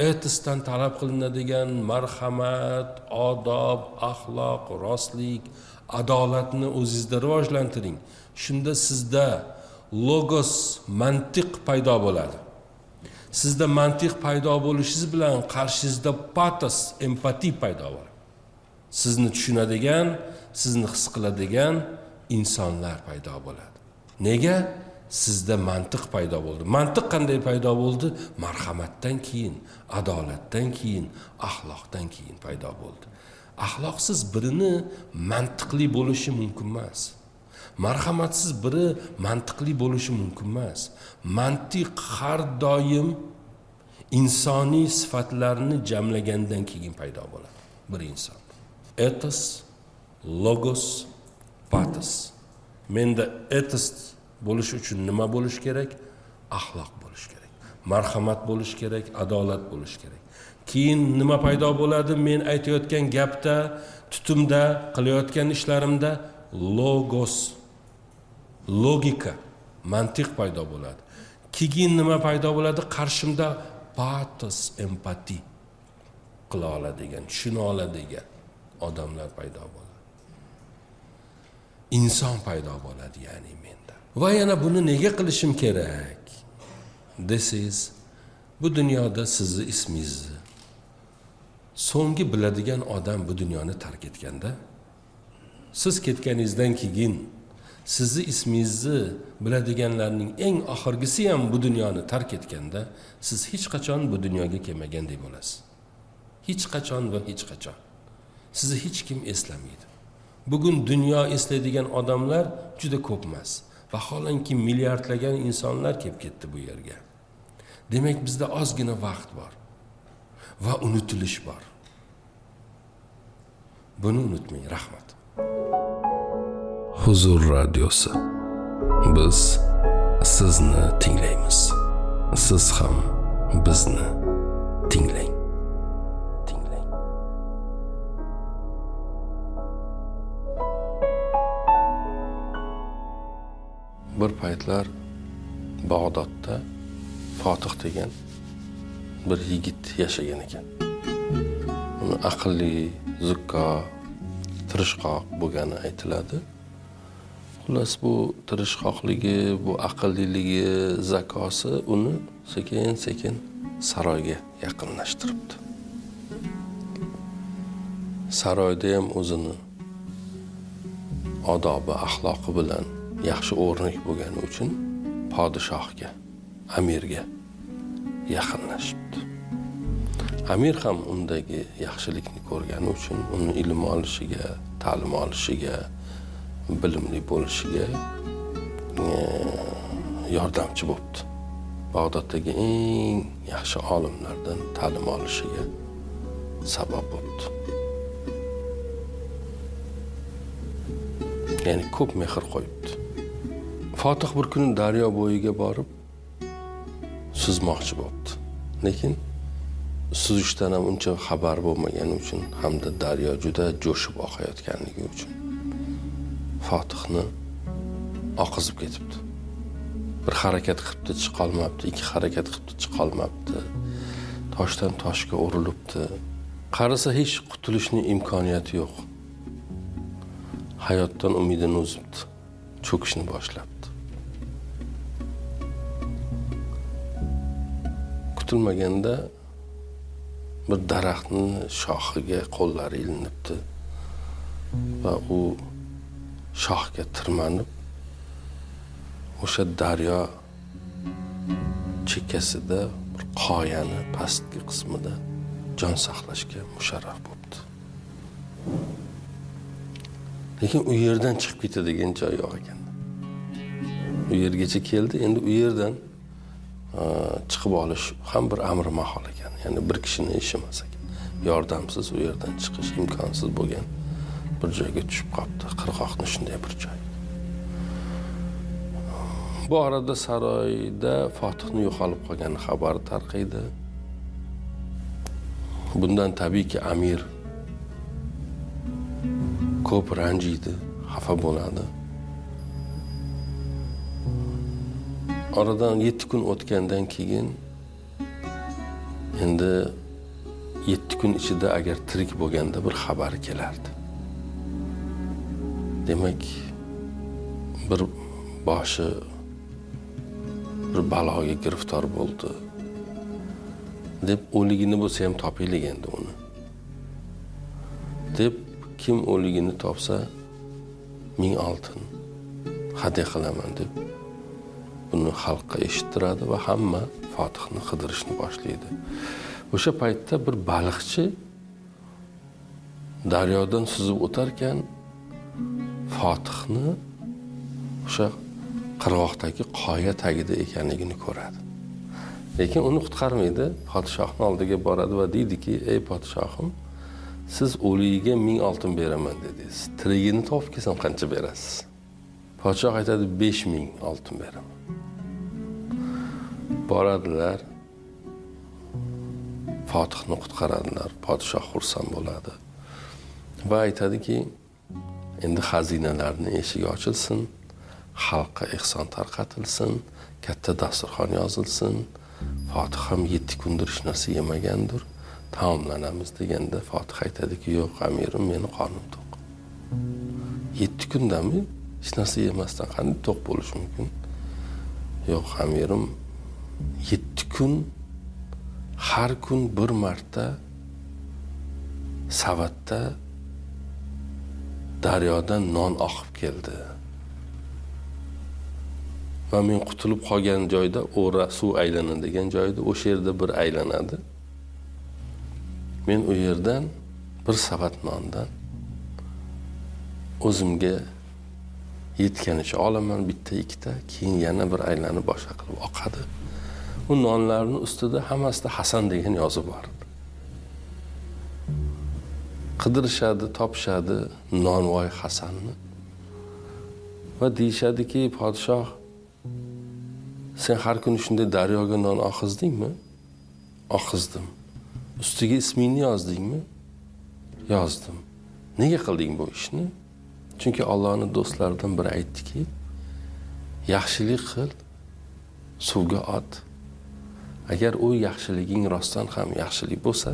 S1: Etisdan talab qilinadigan marhamat, odob, axloq, rostlik, adolatni o'zingizda rivojlantiring. Shunda sizda logos, mantiq paydo bo'ladi. Sizda mantiq paydo bo'lishingiz bilan qarshingizda patos, empatiya paydo bo'ladi. Sizni tushunadigan, sizni his qiladigan insonlar paydo bo'ladi. Nega? Sizda mantiq paydo bo'ldi. Mantiq qanday paydo bo'ldi? Marhamatdan keyin, adolatdan keyin, axloqdan keyin paydo bo'ldi. Axloqsiz birini mantiqli bo'lishi mumkin emas. Marhamatsiz biri mantiqli bo'lishi mumkin emas. Mantiq har doim insoniy sifatlarni jamlagandan keyin paydo bo'ladi bir inson. Etos, logos, patos. Menda etos bo'lish uchun nima bo'lish kerak? axloq bo'lish kerak, marhamat bo'lish kerak, adolat bo'lish kerak. Keyin nima paydo bo'ladi? Men aytayotgan gapda, tutumda, qilayotgan ishlarimda logos, logika, mantiq paydo bo'ladi. Keyin nima paydo bo'ladi? Qarshimda patos, empati qila oladigan, tushuna oladigan odamlar paydo bo'ladi. Inson paydo bo'ladi, ya'ni menda. Va yana buni nega qilishim kerak? Desangiz, bu dunyoda sizni ismingizni so'nggi biladigan odam bu dunyoni tark etganda, siz ketganingizdan keyin sizni ismingizni biladiganlarning eng oxirgisi ham bu dunyoni tark etganda, siz hech qachon bu dunyoga kelmagandek bo'lasiz. Hech qachon va hech qachon. Sizni hech kim eslamaydi. Bugun dunyo eslaydigan odamlar juda ko'p emas. Vaholanki milliardlagan insonlar kelib ketdi bu yerga. Demak, bizda ozgina vaqt bor va unutilish bor. Buni unutmang, rahmat. Huzur radiosi. Biz sizni tinglaymiz. Siz ham bizni tinglang. Bir paytlar Bag'dodda Fotih degan bir yigit yashagan ekan. Uni aqlli, zukko, tirishqoq bo'lgani aytiladi. Xullas, bu tirishqoqligi, bu aqlliligi, zakosi uni sekin-sekin saroyga yaqinlashtiribdi. Saroyda ham o'zini odobi, axloqi bilan yaxshi o'rnak bo'lgani uchun podshohga, amirga yaqinlashibdi. Amir ham undagi yaxshilikni ko'rgani uchun uni ilm olishiga, ta'lim olishiga, bilimli bo'lishiga yordamchi bo'libdi. Bag'doddagi eng yaxshi olimlardan ta'lim olishiga sabab bo'libdi. Ya'ni ko'p mehr qo'yibdi. Fotih bir kuni daryo bo'yiga borib suzmoqchi bo'libdi. Lekin suzishdan ham uncha xabar bo'lmagani uchun hamda daryo juda jo'shib oqayotganligi uchun Fotihni oqizib ketibdi. Bir harakat qilibdi, chiqa olmabdi, ikki harakat qilibdi, chiqa olmabdi. Toshdan toshga urilibdi. Qarasa hech qutulishning imkoniyati yo'q. Hayotdan umidini uzibdi. Cho'kishni boshlabdi. Kutilmaganda bir daraxtning shoxiga qo'llari ilinibdi va u shoxga tirmanib o'sha daryo chekkasida bir qoyani pastki qismida jon saqlashga musharraf bo'libdi. Lekin u yerdan chiqib ketadigan joy yo'q ekan. U yergacha keldi, endi u yerdan chiqib olish ham bir amr mahol ekan. Ya'ni bir kishining ishi emas ekan. Yordamsiz u yerdan chiqish imkonsiz bo'lgan bir joyga tushib qolibdi. Qirg'oqning shunday bir joy. Bu arada saroyda Fotihning yo'qolib qolgani xabari tarqaydi. Bundan tabiiyki amir ko'p ranjiydi, xafa bo'ladi. Oradan 7 kun o'tgandan keyin endi 7 kun ichida agar tirik bo'lganda bir xabar kelardi. Demak, bir boshi bir baloga giriftor bo'ldi deb o'ligini bo'lsa ham topaylik endi uni deb kim o'ligini topsa 1000 oltin hadya qilaman deb buni xalqqa eshittiradi va hamma Fotihni qidirishni boshlaydi. O'sha paytda bir baliqchi daryodan suzib o'tarkan Fotihni o'sha qirg'oqdagi qoya tagida ekanligini ko'radi. Lekin uni qutqarmaydi. Podshohning oldiga boradi va deydiki: "Ey podshohim, siz o'ligiga 1000 oltin beraman dedingiz. Tirigini topib kelsam qancha berasiz?" Podshoh aytadi: 5000 oltin beraman. boradilar, Fotihni qutqaradilar. Podshoh xursand bo'ladi va aytadiki, endi xazinalarni eshigi ochilsin, xalqqa ehson tarqatilsin, katta dasturxon yozilsin. Fotih ham 7 kundir hech narsa yemagandir, taomlanamiz deganda Fotih aytadiki, yo'q amirim, meni qornim to'q. 7 kundami hech narsa yemasdan qanday to'q bo'lish mumkin? Yo'q amirim, 7 kun har kun bir marta savatda daryodan non oqib keldi. Va men qutulib qolgan joyda o'ra suv aylanadigan joyda o'sha yerda bir aylanadi. Men u yerdan bir savat nondan o'zimga yetganicha olaman, bitta ikkita, keyin yana bir aylanib boshqa qilib oqadi. Bu nonlarning ustida hammasida Hasan degan yozib bor. Qidirishadi, topishadi nonvoy Hasanni. Va deyishadiki, podshoh, sen har kuni shunday daryoga non oqizdingmi? Oqizdim. Ustiga ismingni yozdingmi? Yozdim. Nega qilding bu ishni? Chunki Allohning do'stlaridan biri aytdiki, yaxshilik qil, suvga ot. Agar u yaxshiliging rostdan ham yaxshilik bo'lsa,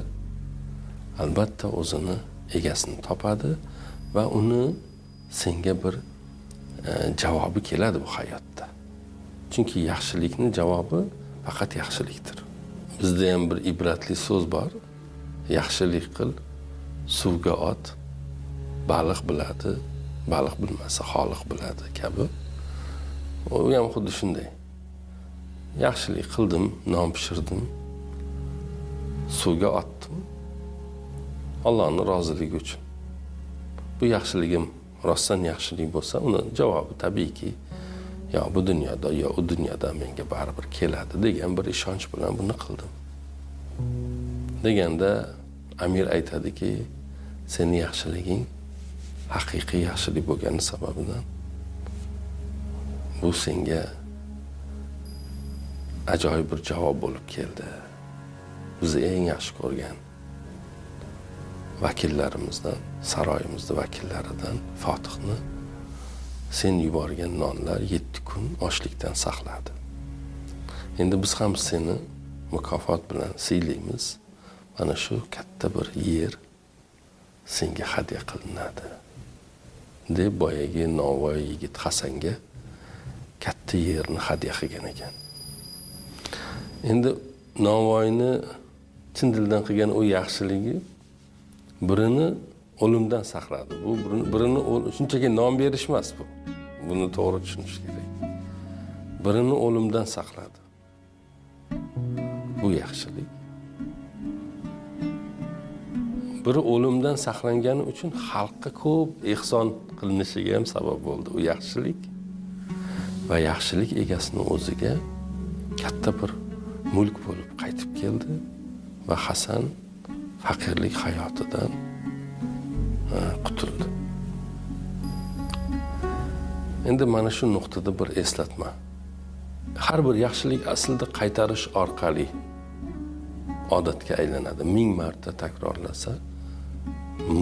S1: albatta o'zini egasini topadi va uni senga bir javobi keladi bu hayotda. Chunki yaxshilikni javobi faqat yaxshilikdir. Bizda ham bir ibratli so'z bor. Yaxshilik qil, suvga ot, baliq biladi, baliq bilmasa xoliq biladi kabi. U ham xuddi shunday. Yaxshilik qildim, non pishirdim, suvga otdim. Allohning roziligi uchun. Bu yaxshiligim rostdan yaxshilik bo'lsa, uni javobi tabiiyki yo bu dunyoda yo u dunyoda menga baribir keladi degan bir ishonch bilan buni qildim. Deganda amir aytadiki, seni yaxshiliging haqiqiy yaxshilik bo'lgani sababidan bu senga ajoyib bir javob bo'lib keldi. Biz eng yaxshi ko'rgan vakillarimizdan, saroyimizda vakillaridan Fotihni sen yuborgan nonlar 7 kun ochlikdan saqladi. Endi biz ham seni mukofot bilan siylaymiz. Mana shu katta bir yer senga hadya qilinadi. Deb boyagi novvoy yigit Hasanga katta yerni hadya qilgan ekan. Endi novvoyni chin dildan qilgan u yaxshiligi birini o'limdan saqladi. Bu birini shunchaki non berish emas bu. Buni to'g'ri tushunish kerak. Birini o'limdan saqladi. Bu yaxshilik. Biri o'limdan saqlangani uchun xalqqa ko'p ehson qilinishiga ham sabab bo'ldi. U yaxshilik va yaxshilik egasining o'ziga katta bir mulk bo'lib qaytib keldi va Hasan faqirlik hayotidan qutuldi. Endi mana shu nuqtada bir eslatma. Har bir yaxshilik aslida qaytarish orqali odatga aylanadi. 1000 marta takrorlasa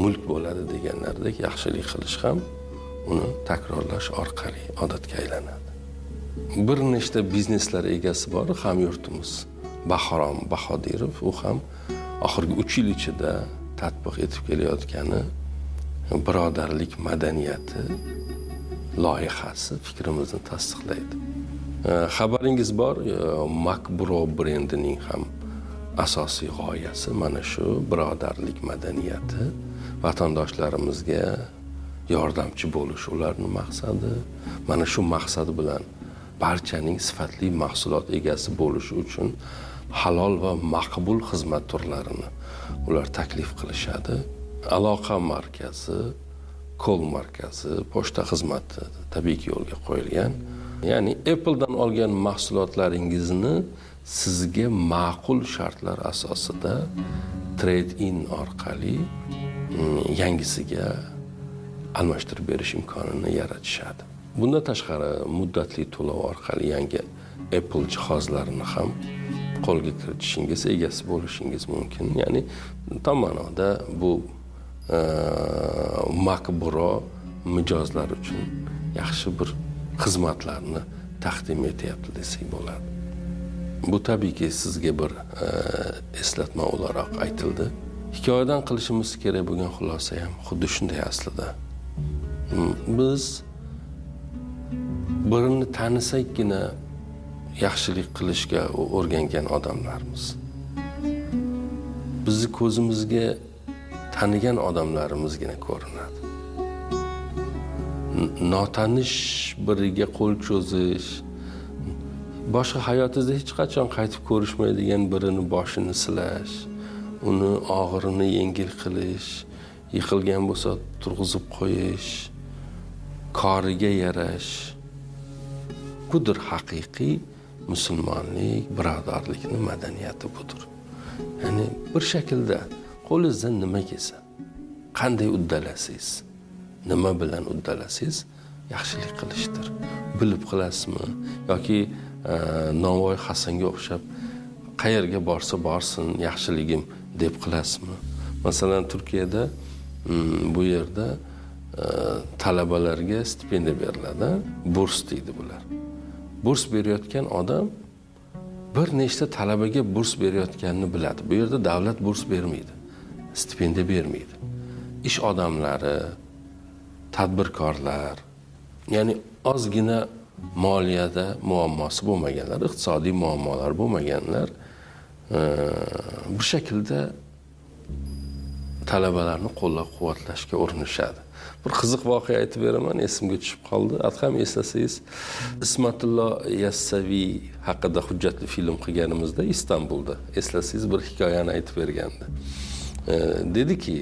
S1: mulk bo'ladi deganlardek, yaxshilik qilish ham uni takrorlash orqali odatga aylanadi. Bir nechta bizneslar egasi bor hamyurtimiz. Bahrom Bahodirov, u ham oxirgi 3 yil ichida tatbiq etib kelayotgani birodarlik madaniyati loyihasi fikrimizni tasdiqlaydi. Xabaringiz bor, Makbro brendining ham asosiy g'oyasi mana shu birodarlik madaniyati, vatandoshlarimizga yordamchi bo'lish ularning maqsadi. Mana shu maqsad bilan barchaning sifatli mahsulot egasi bo'lishi uchun halol va maqbul xizmat turlarini ular taklif qilishadi. Aloqa markazi, kol markazi, pochta xizmati tabiiyki yo'lga qo'yilgan. Ya'ni Apple'dan olgan mahsulotlaringizni sizga ma'qul shartlar asosida trade-in orqali yangisiga almashtirib berish imkonini yaratishadi. Bundan tashqari muddatli to'lov orqali yangi Apple jihozlarini ham qo'lga kiritishingiz, egasi bo'lishingiz mumkin. Ya'ni tom ma'noda bu MacBro mijozlar uchun yaxshi bir xizmatlarni taqdim etyapti desak bo'ladi. Bu tabiiyki sizga bir eslatma o'laroq aytildi. Hikoyadan qilishimiz kerak bo'lgan xulosa ham xuddi shunday aslida. Biz birini tanisakkina yaxshilik qilishga o'rgangan odamlarmiz. Bizni ko'zimizga tanigan odamlarimizgina ko'rinadi. Notanish biriga qo'l cho'zish, boshqa hayotingizda hech qachon qaytib ko'rishmaydigan birini boshini silash, uni og'irini yengil qilish, yiqilgan bo'lsa turg'izib qo'yish, koriga yarash. Budir haqiqiy musulmonlik, birodarlikning madaniyati budir. Ya'ni bir shaklda qo'lingizdan nima kelsa, qanday uddalasangiz, nima bilan uddalasangiz, yaxshilik qilishdir. Bilib qilasizmi yoki Navoiy Hasanga o'xshab qayerga borsa borsin yaxshiligim deb qilasizmi? Masalan, Turkiyada bu yerda talabalarga stipendiya beriladi, burs deydi bular. Burs berayotgan odam bir nechta talabaga burs berayotganini biladi. Bu yerda davlat burs bermaydi, stipendiya bermaydi. Ish odamlari, tadbirkorlar, ya'ni ozgina moliyada muammosi bo'lmaganlar, iqtisodiy muammolar bo'lmaganlar bu shaklda talabalarni qo'llab-quvvatlashga urinishadi. Bir qiziq voqea aytib beraman, esimga tushib qoldi. Ham eslasangiz, Ismatullo Yassaviy haqida hujjatli film qilganimizda Istanbulda eslasangiz bir hikoyani aytib bergandi. Dediki,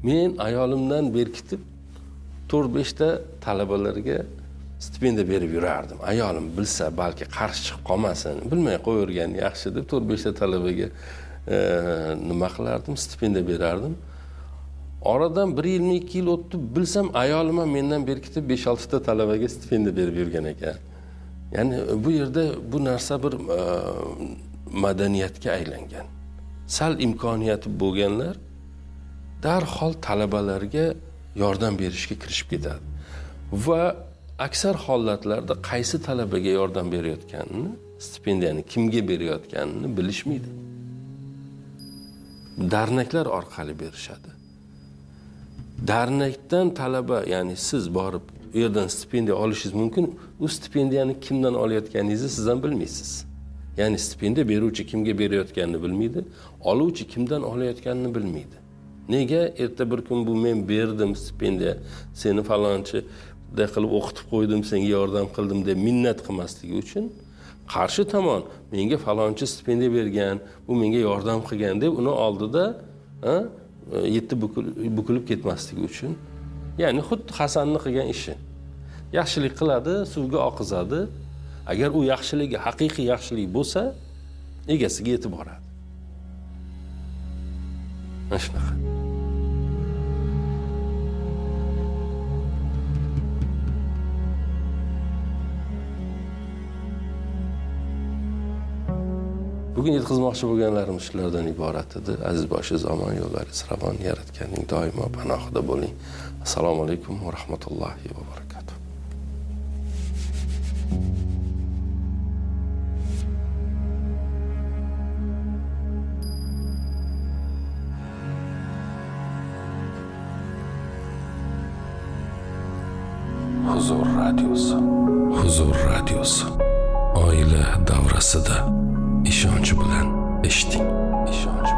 S1: men ayolimdan berkitib 4-5 ta talabalarga stipendiya berib yurardim. Ayolim bilsa balki qarshi chiqib qolmasin, bilmay qo'yurgan yaxshi deb 4-5 ta talabaga nima qilardim, stipendiya berardim. Oradan 1 yil, 2 yil o'tdi, bilsam ayolim ham mendan berkitib 5-6 ta talabaga stipendiya berib yurgan ekan. Ya'ni bu yerda bu narsa bir madaniyatga aylangan. Sal imkoniyati bo'lganlar darhol talabalarga yordam berishga kirishib ketadi. Va aksar holatlarda qaysi talabaga yordam berayotganini, stipendiyani kimga berayotganini bilishmaydi. Derneklar orqali berishadi. Dernekdan talaba, ya'ni siz borib u yerdan stipendiya olishingiz mumkin, u stipendiyani kimdan olayotganingizni siz ham bilmaysiz. Ya'ni stipendiya beruvchi kimga berayotganini bilmaydi, oluvchi kimdan olayotganini bilmaydi. Nega? Erta bir kun bu men berdim stipendiya, seni falonchi da qilib o'qitib qo'ydim, senga yordam qildim deb minnat qilmasligi uchun qarshi tomon menga falonchi stipendiya bergan, bu menga yordam qilgan deb uni oldida yetti bukilib ketmasligi uchun, ya'ni xuddi Hasanni qilgan ishi. Yaxshilik qiladi, suvga oqizadi. Agar u yaxshiligi haqiqiy yaxshilik bo'lsa, egasiga yetib boradi. Mana shunaqa. Bugun yetkazmoqchi bo'lganlarim shulardan iborat edi. Aziz boshi zamon yo'llari ravon, yaratganning doimo panohida bo'ling. Assalomu alaykum va rahmatullohi va barakatuh. Huzur radiosi. Huzur radiosi. Oila davrasida ishonch bilan eshiting. Ishonch